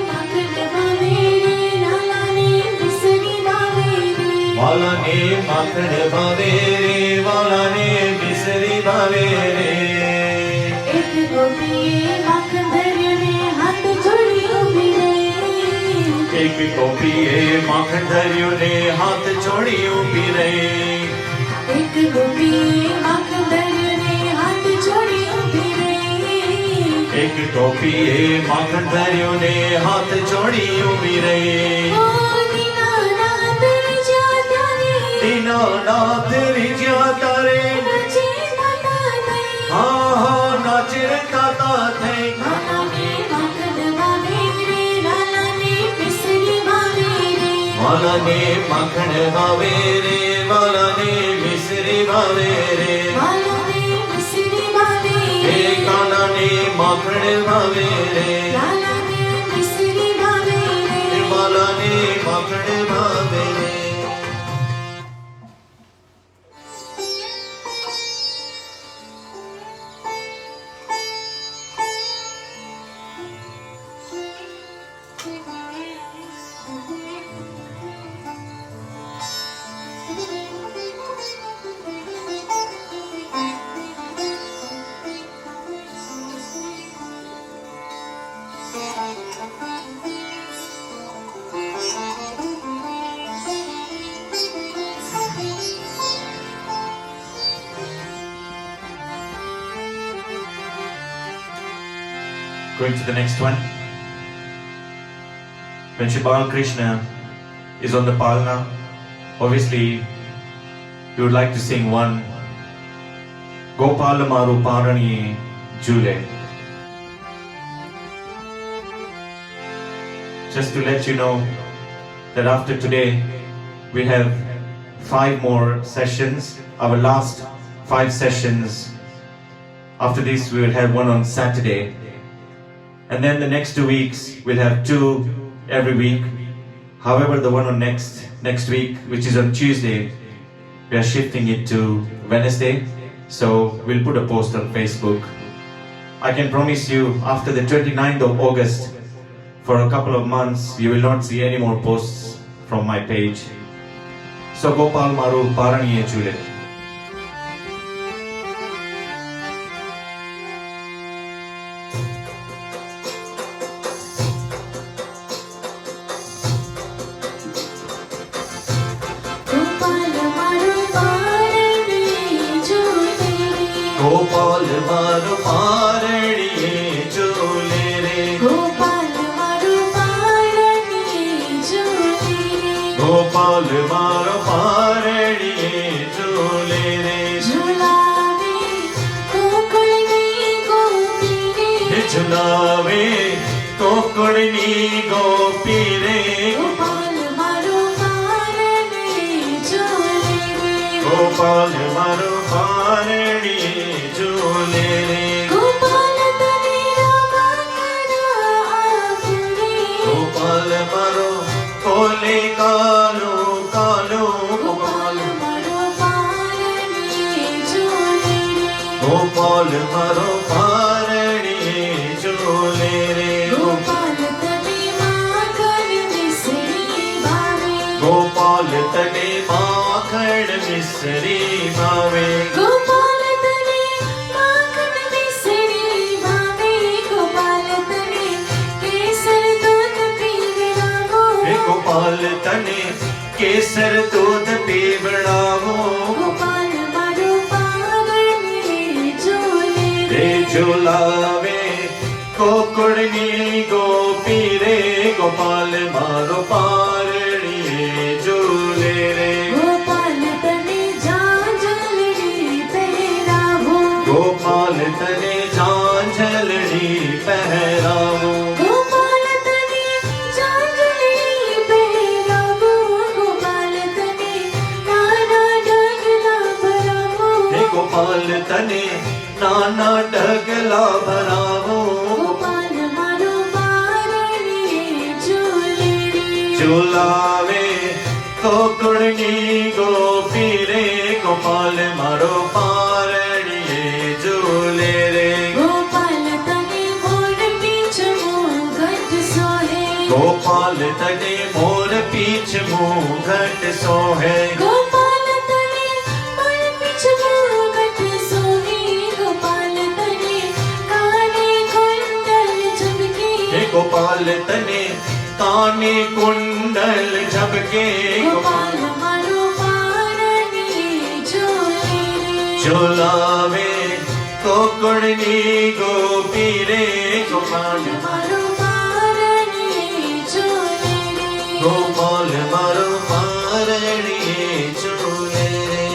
માખણ ભાવે રે લાલાને મિસરી ભાવે રે
वाला ने माखण भावे रे वाला ने मिसरी भावे रे
એક ગોપીએ માખણ ધર્યુને હાથ જોડી ઊભી રહી
एक गोपीए माखण धर्यो ने हाथ जोड़ी ऊभी रही
એક ગોપીએ માખણ ધર્યુને હાથ જોડી ઊભી રહી
एक गोपीए माखण धर्यो ने हाथ जोड़ी ऊभी रही
ઓ દીનાનાથ રીજા ત્યારે
दीनानाथ रिज्या तारे
નચે માતા થઈ
हाँ हाँ नाचिर ताता थे
લાલાને માખણ ભાવે રે લાલાને મિસરી ભાવે રે
वाला ने माखण भावे रे वाला ने मिसरी भावे रे
લાલાને મિસરી ભાવે
हे
રે
काला ने माखण भावे रे
લાલાને મિસરી ભાવે રે
वाला ने माखण भावे रे Going to the next one. When Shri Balakrishna is on the Palna, obviously we would like to sing one Gopal Maru Parani Jule. Just to let you know that after today we have 5 more sessions, our last 5 sessions. After this we will have one on Saturday. And then the next 2 weeks we'll have 2 every week. However, the one on next week, which is on Tuesday, we are shifting it to Wednesday. So we'll put a post on Facebook. I can promise you, after the 29th of August, for a couple of months, you will not see any more posts from my page. So Gopal Maru Paraniye Chule.
Gopal મારો પારણીએ ઝૂલે રે
ગોપાલ મારો પારણીએ ઝૂલે રે
ગોપાલ મારો પારણીએ ઝૂલે
ગોપાલ મારો પારણીએ ઝૂલે રે
ઝુલાવે ગોકુળની ગોપી રે
ઝુલાવે કોકળની ગોપી રે
ગોપાલ મારો પારણે ઝૂલે રે
ગોપાલ મારો પારણી ઝૂલે રે
ગોપાલ તને રમકડા આપું
ગોપાલ મારો કોલે કાલો કાલો
ગોપાલ મારો પારણે ઝૂલે રે
ગોપાલ મારો પારણી ઝૂલે રે
ગોપાલ તને માખણ મિસરી ભાવે
ગોપાલ તને માખણ મિસરી ભાવે
ગોપાલ તને માખણ મિસરી ભાવે ગોપાલ તને કેસર દૂધ પીવડાવો
હે ગોપાલ તને કેસર દૂધ પીવડાવો
ગોપાલ મારો પારણે ઝૂલે
રે ઝુલાવે કોકળની ગોપી રે ગોપાલ મારો પારણી ઝૂલે રે
ગોપાલ તને ઝાંઝલડી પહેરાવો
ગોપાલ તને ઝાંઝલડી પહેરાવો
ગોપાલ તને ઝાંઝલડી પહેરાવો ગોપાલ તને નાના ઢગલા ભરાવો
હે ગોપાલ તને નાના ઢગલા ભરાવો
ગોપાલ મારો પારણે ઝૂલે રે
ઝુલાવે કોકળની ગોપી રે ગોપાલ મારો પારણીએ ઝૂલે રે
ગોપાલ તને મોર પીછ મોઘટ સોહે
ગોપાલ તને મોર પીછ મુઘટ સોહે
ગોપાલ તને મોર પીછ મોઘટ સોહે ગોપાલ તને કાને કુંડલ ઝબકે
હે ગોપાલ તને કાને કુંડલ ઝબકે
ગોપાલ મારો પારણે ઝૂલે રે
ઝુલાવે કોકળની ગોપી રે ગોપાલ
મારો પારણે ઝૂલે રે
ગોપાલ મારો પારણીએ ઝૂલે રે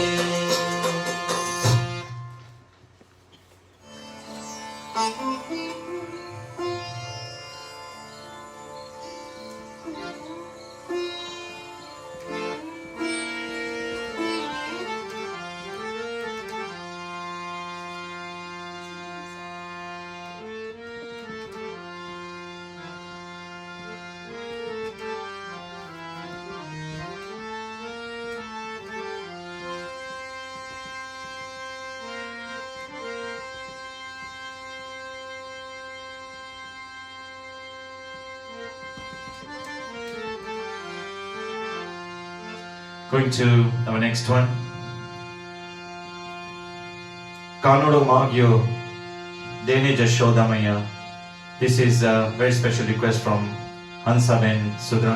Going to our next one. Kanodo Magyo Dene Jashoda Maya. This is a very special request from Hansa Ben Sudra.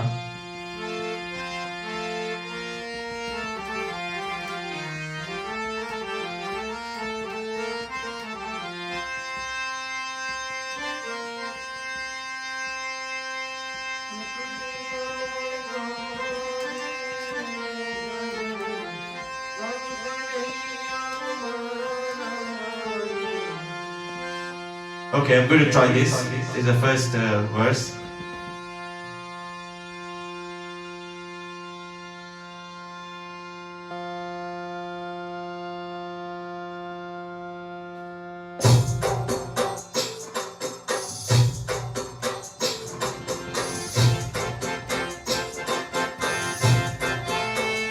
Okay, I'm going to try this. This is the first verse.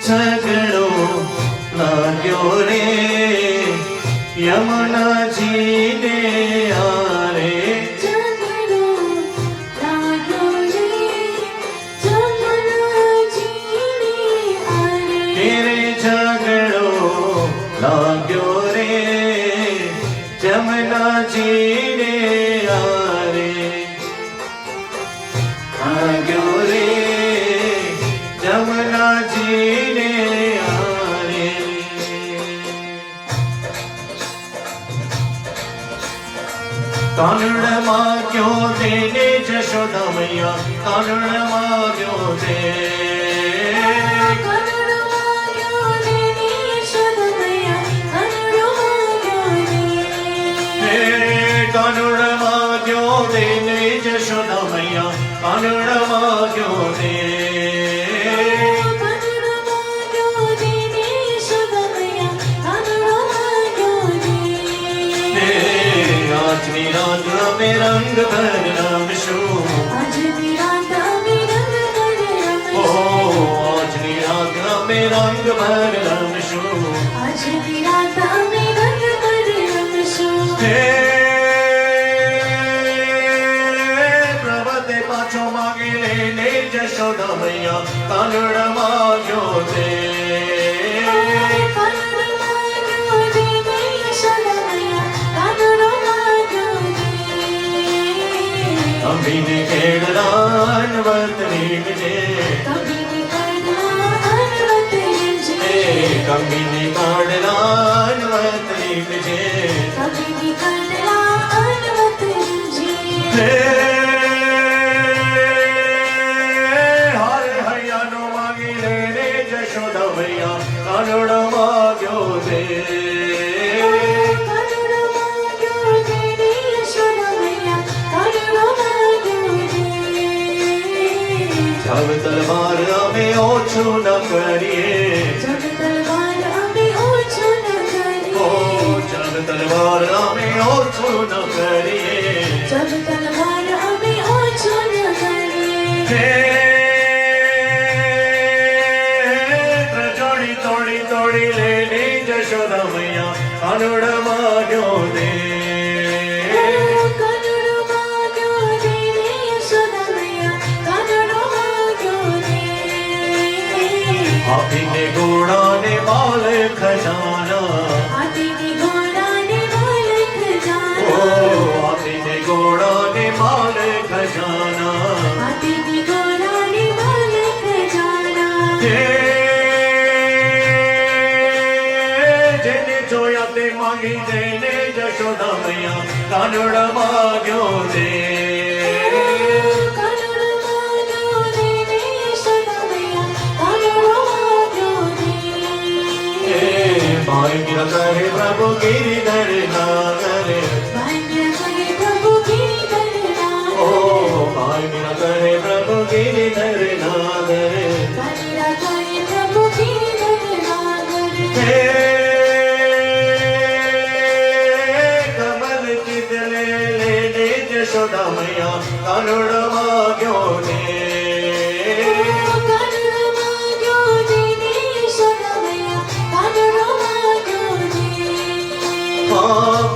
झगड़ो लाग्यो रे यमुना जी ने आरे
ઝઘડો લાગ્યો રે જમનાજીને આરે
तेरे झगड़ो लाग्यो रे जमुना जी ने आरे लाग्यो रे जमुना जी ने आरे कानड़ माग्यो देने जशोदा मैया कानड़ माग्यो दे
કનડો માગ્યો ને યશોદમૈયા કનડો માગ્યો ને
कानड़ माग्यो देने जशोदा કાનડા માગ્યો દે આજની રાત અમે રંગ ભર રમશું આજની રાત અમે રંગ ભર રમશું હે પ્રભતે પાછો માગી લઈને જશોદા મૈયા કાનડા માગ્યો દે કભીને કેડલાન વર્તની જે કભીને કાડલાન વર્તની જે હે હારે હૈયાનો માગી લેને જશોદા મૈયા કાનડા માગ્યો દે જબ તલવાર અમે ઓછું ન કરીએ ઓ જબ તલવાર અમે ઓછું ન કરીએ હે પ્રજાણી તોડી તોડી લેને જશોદા મૈયા કાનડા માગ્યો દે હાથીને ઘોડાને માલ ખજાના ઓ હાથીને ઘોડાને માલ ખજાના હે જેને જોયા તે માંગી જઈને જશોદા મૈયા કાનડા માગ્યો દે ભાગ્ય કરે પ્રભુ ગિરિધર નાગરે ઓ ભાગ્ય કરે પ્રભુ ગિરિધર નાગરે હે કમલ ચિત લેને જશોદા મૈયા કાનડા માગ્યો દે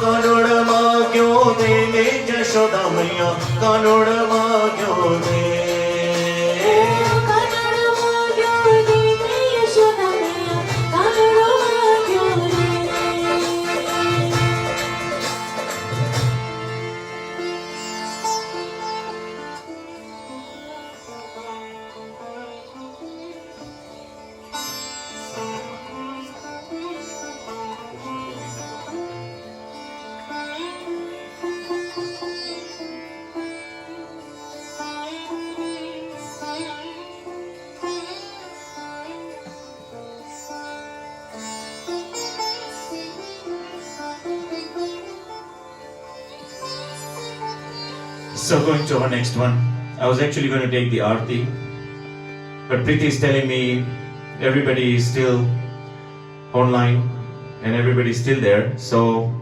કાનોડ માગ્યો દે જશોદા મૈયા કાનોડ માગ્યો દે So going to our next one. I was actually going to take the Aarti, but Preeti is telling me everybody is still online and everybody is still there. So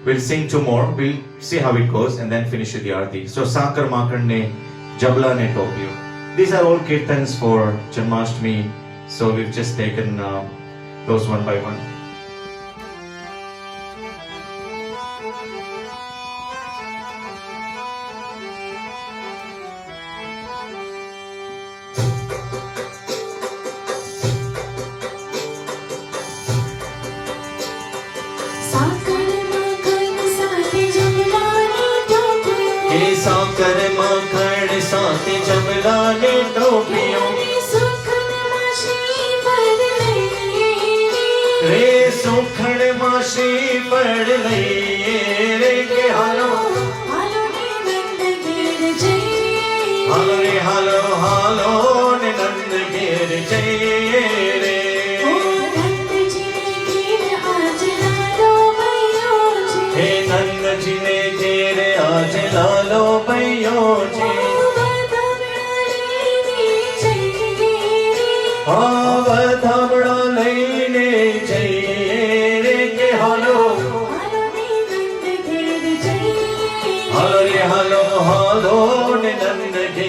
we'll sing two more. We'll see how it goes and then finish with the Aarti. So Sakar Makar ne Jabla ne Tokyo. These are all kirtans for Janmashtami. So we've just taken those one by one. साकर मखण साथे जमला ने टोपियों रे सुखण माशी पड़ लई रे के हालो हालो रे हालो हालो ने नंद घेर जइए रे हे नंद जी ने घेर आज लालो भैयो जी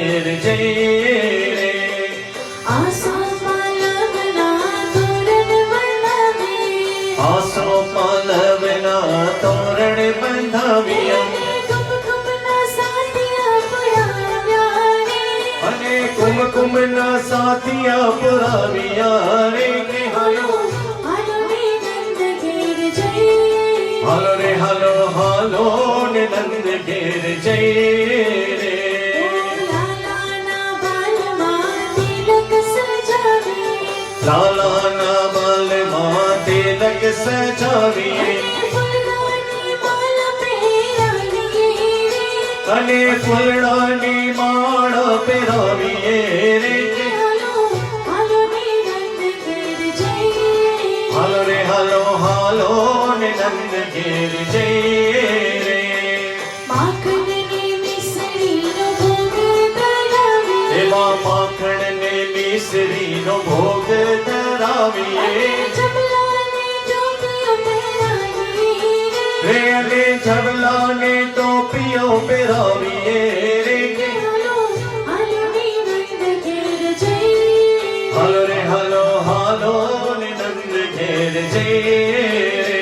घेर जय रे
आसो पालवना तोरण बनावे
आसो पालवना तोरण બંધાવ્યા
કુમકુમના સાથિયા પુરાવ્યા રે
અને કુમકુમના સાથિયા પુરાવ્યા રે કે હાલો
હાલો રે નંદ ઘેર જય
હાલો રે હાલો હાલો ને નંદ ઘેર જય રે
લાલાના બાલમાં તિલક સજાવે
લાલાના બાલમાં તિલક સજાવીએ
ફૂલડાની માળા પહેરાવીએ રે
અને ફૂલડાની માળા પહેરાવીએ રે
હાલો હાલો રે નંદ ઘેર જય
હાલો રે હાલો હાલો ને નંદ ઘેર જય રે
માખણની મિસરીનો ભોગ ધરાવે
એવા માખણ ને મિશ્રીનો ભોગ ધરાવીએ
જબલાને ટોપીઓ પહેરાવીએ
રે અને જબલાને ટોપીઓ પહેરાવીએ રે
હાલો હાલો રે નંદ ઘેર જય
હાલો રે હાલો હાલો ને નંદ ઘેર જય રે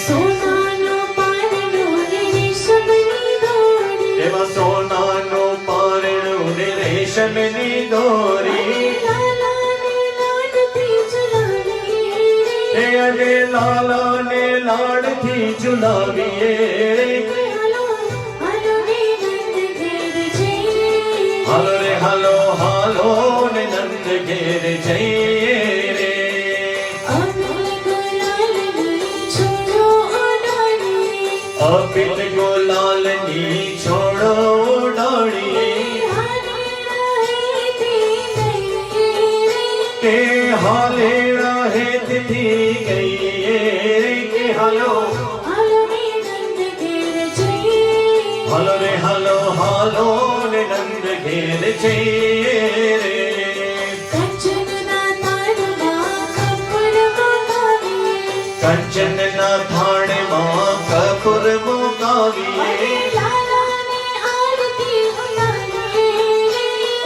સોનાનો પારણો ને રેશમની દોરી
એવા સોનાનો પારણું ને રેશમની દોરી
લાલાને લાડથી ઝુલાવીએ
હે અને લાલાને લાડથી ઝુલાવીએ રે
હાલો હાલો રે નંદ ઘેર જય
હાલો રે હાલો હાલો ને નંદ ઘેર જય રે
અમિલ ગુલાલની છોડો ઓડાણી
અપિત ગુલાલની છોડો ડાળીએ કે હાલેડા હેતથી ગઈએ રે કે હાલો હાલો રે હાલો હાલો ને નંદ ઘેર જય રે કંચનના થાળમાં કપૂર મુકાવીએ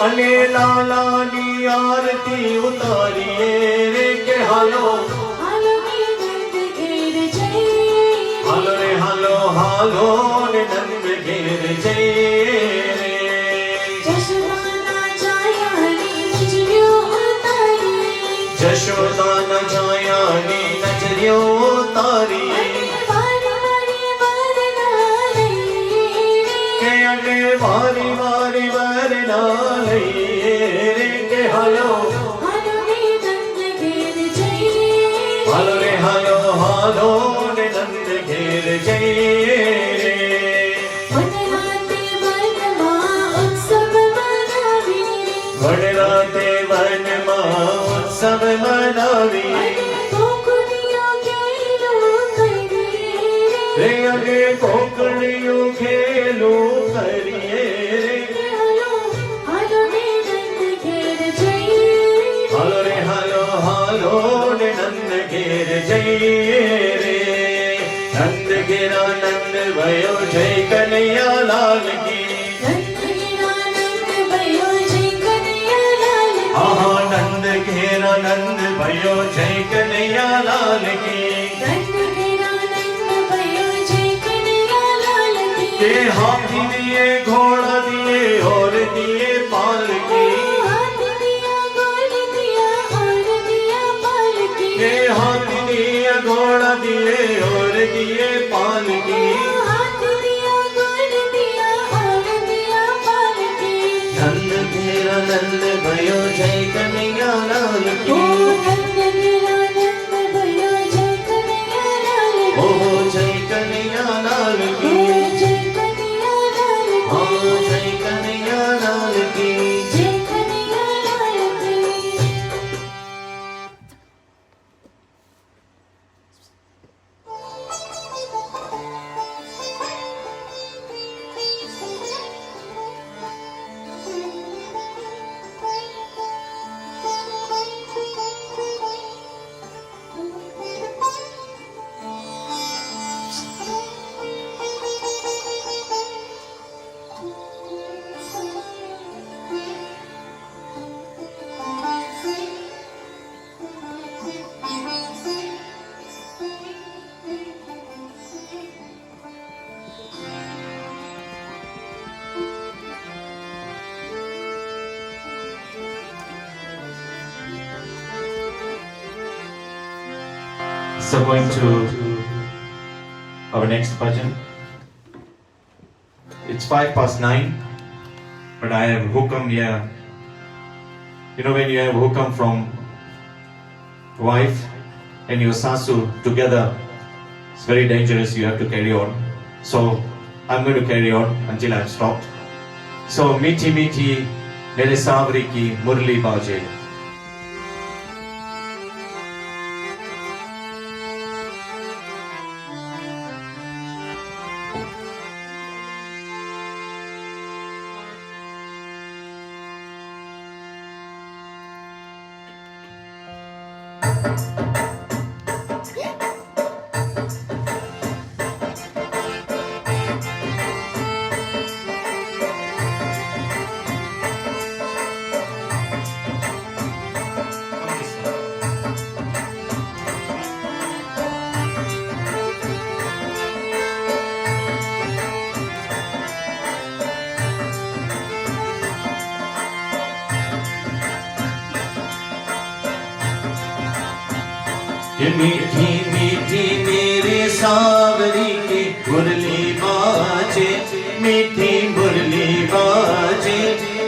અને લાલાની આરતી ઉતારીએ રે કે હાલો હાલો રે હાલો હાલો ને નંદ ઘેર જય રે જશોદાના છાયાની નજરીઓ તારી કે અને વારી વારી વરના લઈએ રે કે હાલો હાલો રે હાલો હાલો ને નંદ ઘેર જય રે વડરાતે વનમાં ઉત્સવ મનાવીએ રે અને કોકણીયું ખેલું કરીએ રે હાલો રે હાલો હાલો ને નંદ ઘેર જય રે નંદ ઘેરા નંદ ભયો જય કનૈયા લાલ કી આહા નંદ ઘેરા નંદ ભયો જય કનૈયા લાલ કી કે હાથી દિए ઘોડા દિए और दिए पालकी के हाथी दिए घोड़ा दिए और दिए पालकी नंद घेरा नंद भयो जय कन्हैया लाल की ओ जय कन्हैया लाल की हाँ जय कन्हैया लाल की So going to our next bhajan. It's 9:05, but I have hukam here. You know, when you have hukam from wife and your sasu together, it's very dangerous. You have to carry on. So I'm going to carry on until I'm stopped. So meethi meethi mere saavri ki murli baaje. ये मीठी मीठी मेरे सावरी की मुरली बाजे, मीठी मुरली बाजे,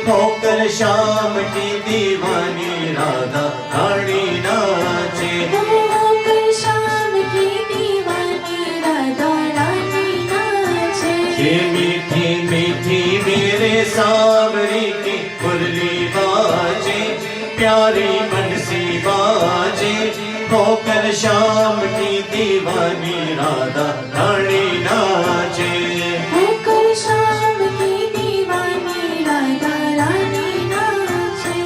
होकर शाम की दीवानी राधा रानी नाचे।
होकर शाम की दीवानी राधा रानी नाचे।
ये मीठी मीठी मेरे सावरी की मुरली बाजे, प्यारी मनसी बाजे, होकर शाम की दीवानी राधा रानी नाचे।
होकर शाम की दीवानी राधा रानी नाचे।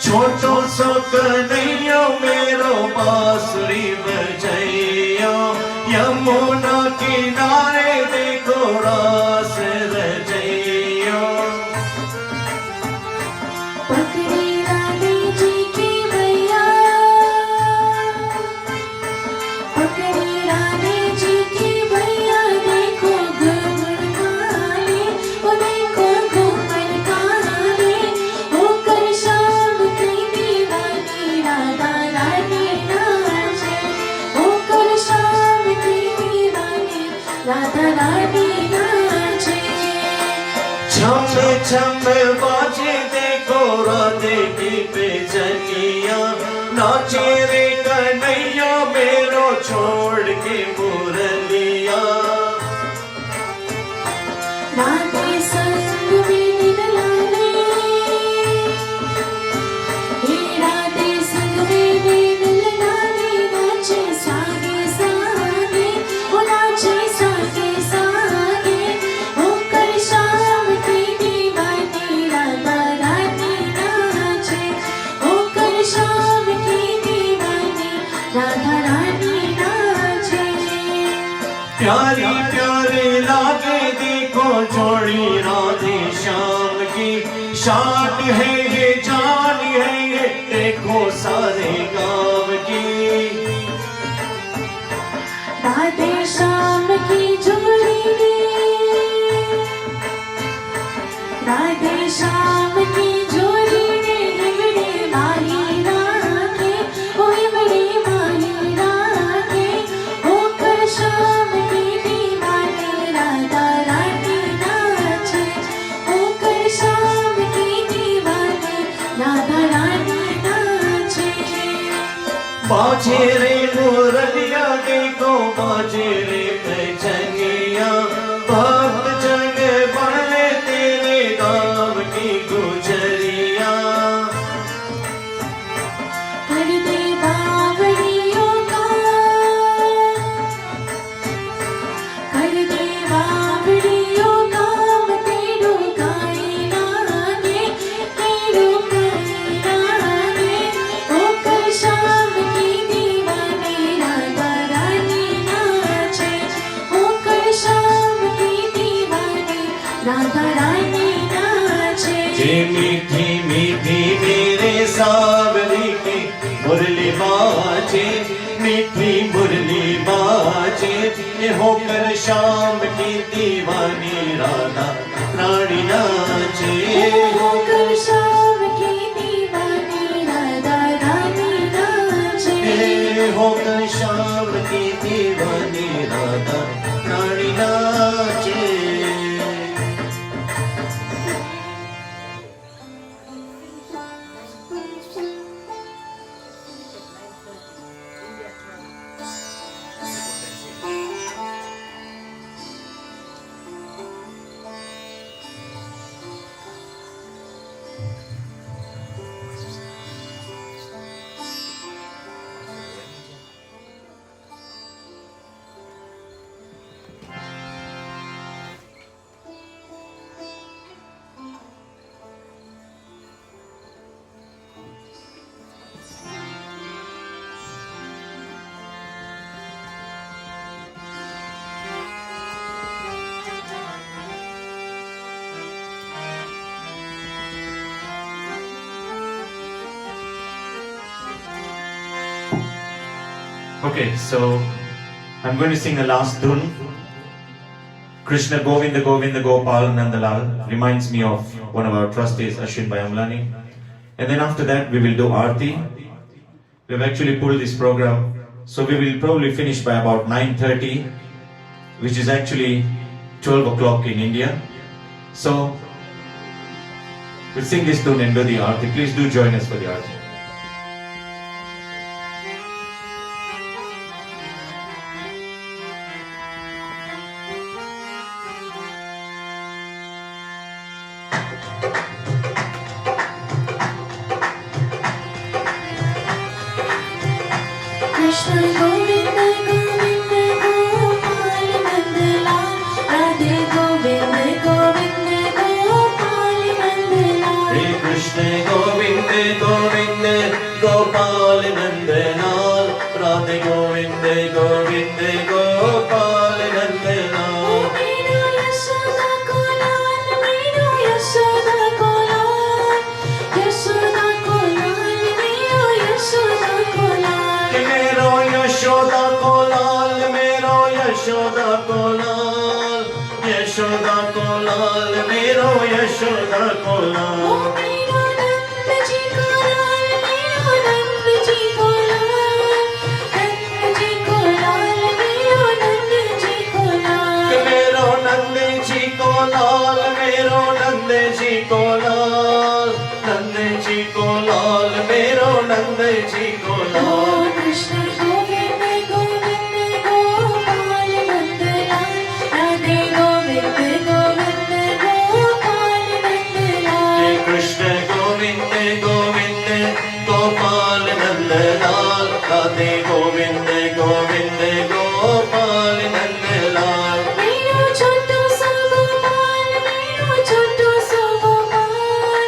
छोटो सो कन्हैया मेरो बांसुरी बजैया, यमुना किनारे देखो रास रजैया।
पकड़ी रानी जी की भैया, पकड़ी रानी जी की भैया, देखो घूमर काले, वो देखो घूमर काले। होकर शाम की दीवानी राधा रानी नाचे। होकर शाम की दीवानी राधा रानी नाचे।
छम छम बाजे देखो राधे की बेजनिया, नाचे रे कन्हैया मेरो छोड़ के मुरलिया।
राधे संग में दिन लाले, हे राधे संग में दिन लाले। नाचे सागे सागे, वो नाचे सागे सागे। होकर शाम की दीवानी राधा रानी नाचे। होकर शाम की दीवानी राधा रानी नाचे।
प्यारी प्यारी लागे देखो जोड़ी राधे श्याम की, शान है ये जान है ये देखो सारे गाँव की।
राधे श्याम की जोड़ी ने, राधे श्याम की जोड़ी ने, हिमड़े माही रागे, ओ हिमड़े माही रागे। होकर शाम की दीवानी राधा रानी नाचे। होकर शाम की दीवानी राधा रानी नाचे।
बाजे रे मुरलिया देखो बाजे रे भजनिया, भक्त जग बड़े तेरे गाँव की गुजरिया।
कर दे बावड़ियों का, कर दे बावड़ियों का, तेरू गाए लागे, तेरू गाए लागे। होकर शाम की दीवानी राधा रानी नाचे। होकर शाम की दीवानी राधा रानी नाचे।
जे मीठी मीठी मेरे सावरी की मुरली बाजे, मीठी मुरली बाजे, ये होकर शाम की दीवानी राधा रानी नाचे।
होकर शाम की दीवानी राधा रानी नाचे।
होकर शाम Okay, so I'm going to sing the last tune. Krishna Govinda Govinda Gopal Nandalal reminds me of one of our trustees, Ashwin Bhai Amlani. And then after that, we will do Aarti. We've actually pulled this program, so we will probably finish by about 9:30, which is actually 12 o'clock in India. So we'll sing this tune and do the Aarti. Please do join us for the Aarti.
Krishna Govinda Govinda Gopal Nandalal, Radhe Govinda Govinda Gopal Nandalal.
Hey Krishna Govinda Govinda Gopal Nandalal, Radhe Govinda Govinda Gopal Nandalal.
Meenu Yashoda ko laal, meenu Yashoda ko laal, Yashoda ko laal, meenu Yashoda ko laal.
Ke mero Yashoda ko laal, mero Yashoda ko laal, Yashoda ko laal, mero Yashoda ko laal.
मेरो नंद जी को लाल, मेरो नंद जी को लाल, नंद जी को लाल, मेरो नंद जी को लाल.
के मेरो नंद जी को लाल, मेरो नंद जी को लाल, नंद जी को लाल, मेरो नंद जी को लाल.
कृष्ण गोविंद गोविंद गोपाल नंदलाल, राधे गोविंद गोविंद गोपाल नंदलाल.
हे कृष्ण गोविंद गोविंद गोपाल नंदलाल, राधे गोविंद गोविंद गोपाल नंदलाल.
मेरो छोटू सो गोपाल, मेरो छोटू सो गोपाल,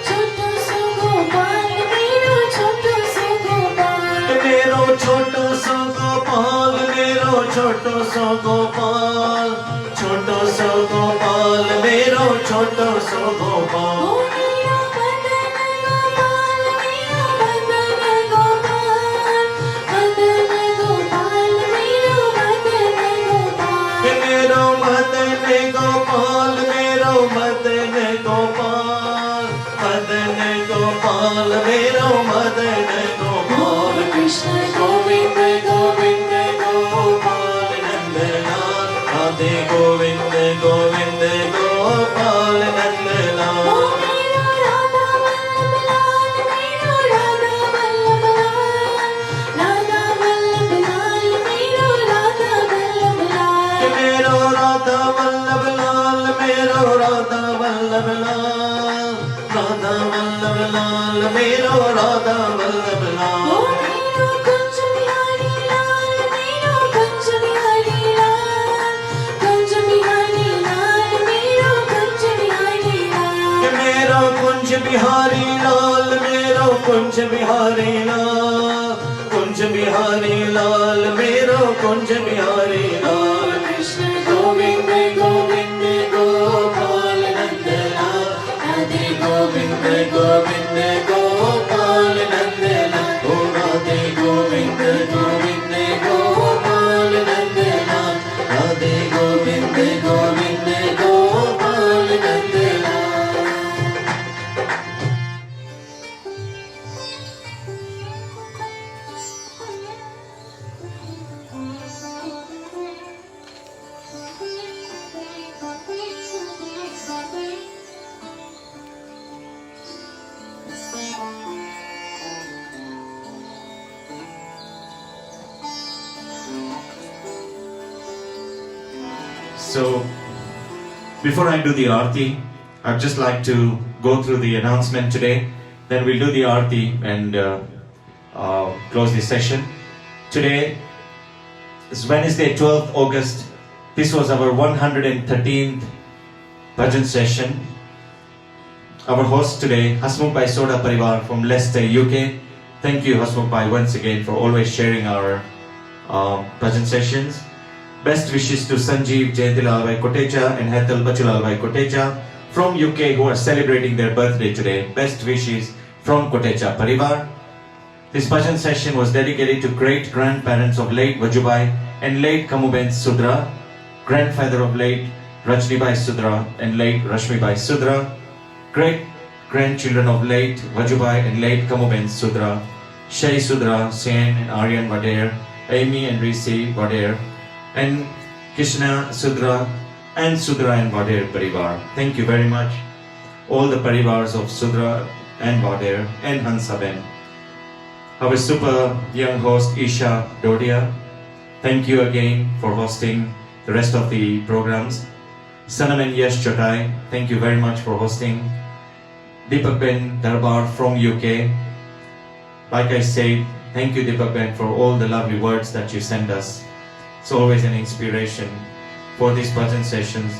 छोटू सो गोपाल, मेरो छोटू सो गोपाल.
मेरो छोटू सो गोपाल, मेरो छोटू सो गोपाल, छोटू सो गोपाल, मेरो छोटू सो
ओ
गोपाल.
मेरो मदन गोपाल, मेरो मदन गोपाल, मदन गोपाल, मेरो मदन गोपाल.
मेरो मदन गोपाल, मेरो मदन गोपाल, मदन गोपाल, मेरो मदन गोपाल.
कृष्ण
गोविंद गोविंद गोपाल नंदलाल, राधे गोविंद गोविंद गोपाल
ओ
नंदलाल.
मेरो राधा वल्लभ लाल, मेरो राधा वल्लभ लाल, राधा वल्लभ लाल, मेरो राधा वल्लभ लाल.
मेरो राधा वल्लभ लाल, मेरो राधा वल्लभ लाल, राधा वल्लभ लाल, मेरो राधा वल्लभ
ओ
लाल.
मेरो कुंज बिहारी लाल, मेरो कुंज बिहारी लाल, कुंज बिहारी लाल, मेरो कुंज बिहारी लाल.
मेरो कुंज बिहारी लाल, मेरो कुंज बिहारी लाल, कुंज बिहारी लाल, मेरो कुंज बिहारी लाल.
कृष्ण
गोविंद गोविंद गोपाल नंदलाल,
राधे
गोविंद गोविंद गोपाल नंदलाल. ओ Radhe Govind Govind Gopal Nandlal, Radhe Govind Govind Gopal Nandlal. So, before I do the Aarti, I'd just like to go through the announcement today. Then we'll do the Aarti and close the session. Today is Wednesday, 12th August. This was our 113th bhajan session. Our host today, Hasmukh Bhai Soda Parivar from Leicester, UK. Thank you, Hasmukh Bhai, once again for always sharing our bhajan sessions. Best wishes to Sanjeev Jayantilal Bhai Kotecha and Hetal Bachulal Bhai Kotecha from UK who are celebrating their birthday today. Best wishes from Kotecha Parivar. This bhajan session was dedicated to great grandparents of late Vajubai and late Kamuben Sudra, grandfather of late Rajnibai Sudra and late Rashmibai Sudra, great grandchildren of late Vajubai and late Kamuben Sudra, Shay Sudra, Sen and Aryan Vader, Amy and Risi Vader, and Krishna Sudra and Sudra and Vader Parivar. Thank you very much, all the Parivars of Sudra and Vader and Hansaben. Our super young host Isha Dodia, thank you again for hosting the rest of the programs. Sanam and Yash Chotai, thank you very much for hosting. Deepak Ben Darbar from UK. Like I said, thank you Deepak Ben for all the lovely words that you send us. It's always an inspiration for these bhajan sessions.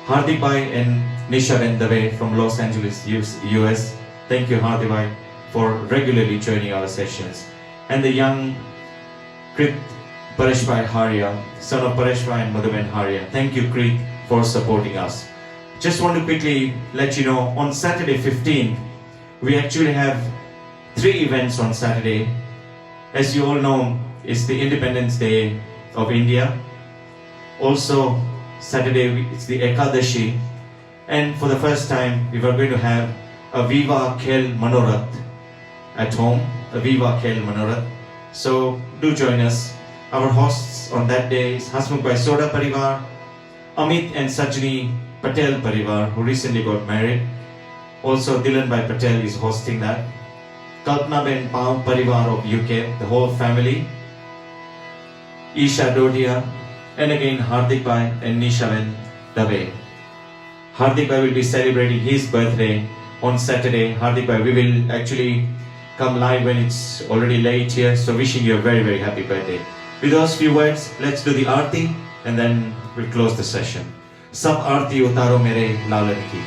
Hardik Bhai and Nisha Ben Dave from Los Angeles, US. Thank you Hardik Bhai for regularly joining our sessions. And the young Krit Paresh Bhai Haria, son of Paresh Bhai and Madhuben Haria. Thank you Krit for supporting us. Just want to quickly let you know, on Saturday 15th, we actually have 3 events on Saturday. As you all know, it's the Independence Day of India. Also, Saturday it's the Ekadashi. And for the first time, we were going to have a Viva Khel Manorat at home, a Viva Khel Manorat. So do join us. Our hosts on that day is Hasmukh Bhai Soda Parivar, Amit and Sajni Patel Parivar, who recently got married. Also Dilan Bhai Patel is hosting that. Kalpana Ben Pao Parivar of UK, the whole family. Isha Dodia, and again Hardik Bhai and Nisha Ben Dave. Hardik Bhai will be celebrating his birthday on Saturday. Hardik Bhai, we will actually come live when it's already late here, so wishing you a very, very happy birthday. With those few words, let's do the Aarti and then we'll close the session. Sab Aarti utaro mere lalan ki.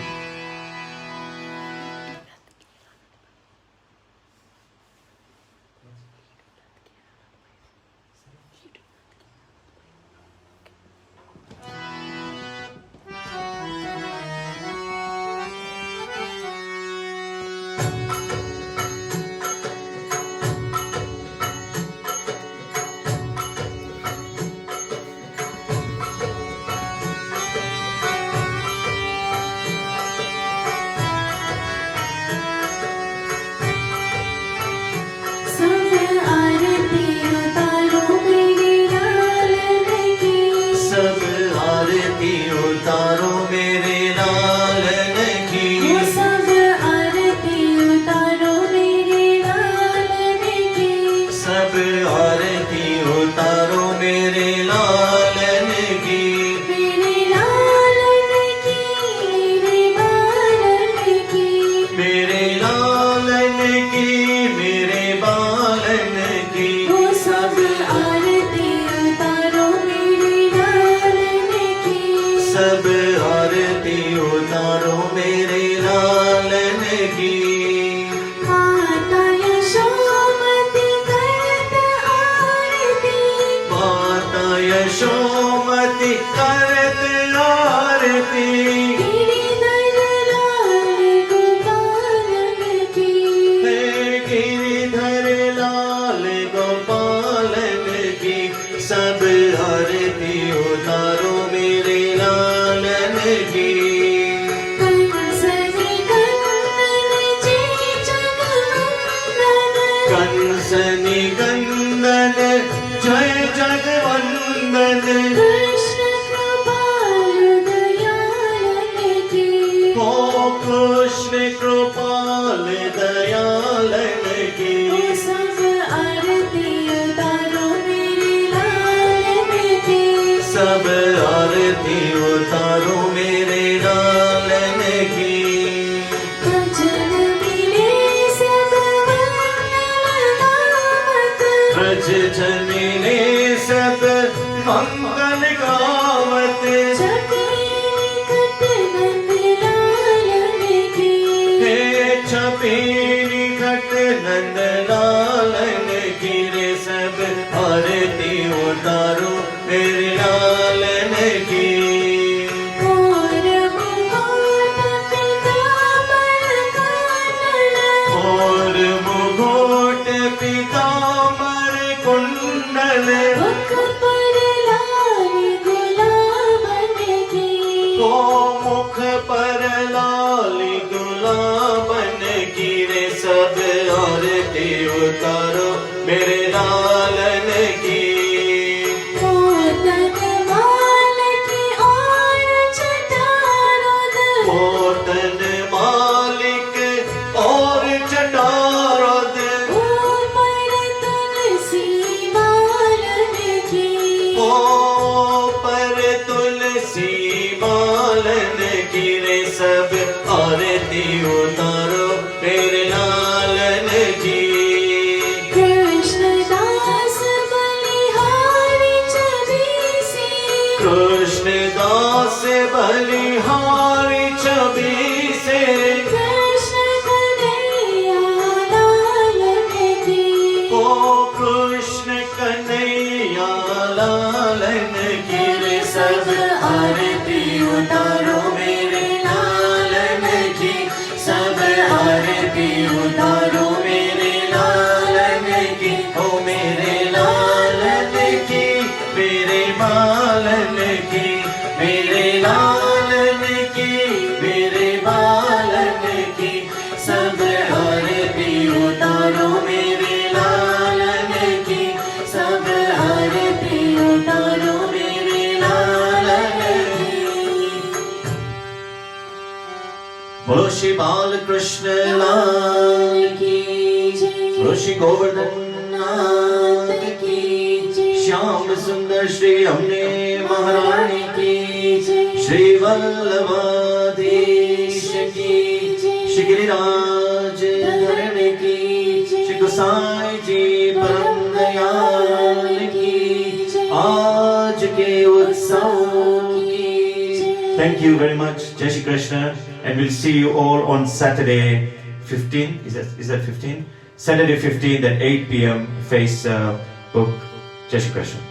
पे
मुख पर लाल गुलाबन की
ओ मुख पर लाल गुलाबन की रे सब आरती उतारो मेरे लालन की
मोदक माल की और चटारोद
मोतन मालिक और चटारोद
ऊपर तुलसी मालन की
ओ पर तुलसी मालन की रे सब आरती उतारो मेरे लालन की
कृष्णदास बलिहारी छवि से
कृष्णदास बलिहारी छवि से
कृष्ण कन्हैया लालन की
ओ कृष्ण कन्हैया लालन की रे सब आरती उतारो मेरे लालन की सब आरती उतारो मेरे लालन की ओ मेरे लालन की मेरे मालन की मेरे लालन की मेरे बालन की सब आरती उतारो मेरे लालन की सब आरती उतारो मेरे लालन की बोलो श्री बाल कृष्ण लाल की बोलो श्री गोवर्धन नाथ की श्याम सुंदर श्री हमने महारानी की श्री वल्लभाधीश की श्री गिरिराज धरण की श्री गोसाई जी परम दयाल की आज के उत्सव की Thank you very much, Jai Shri Krishna, and we'll see you all on Saturday 15. Is that 15? Saturday 15 at 8 p.m. Facebook. Jai Shri Krishna.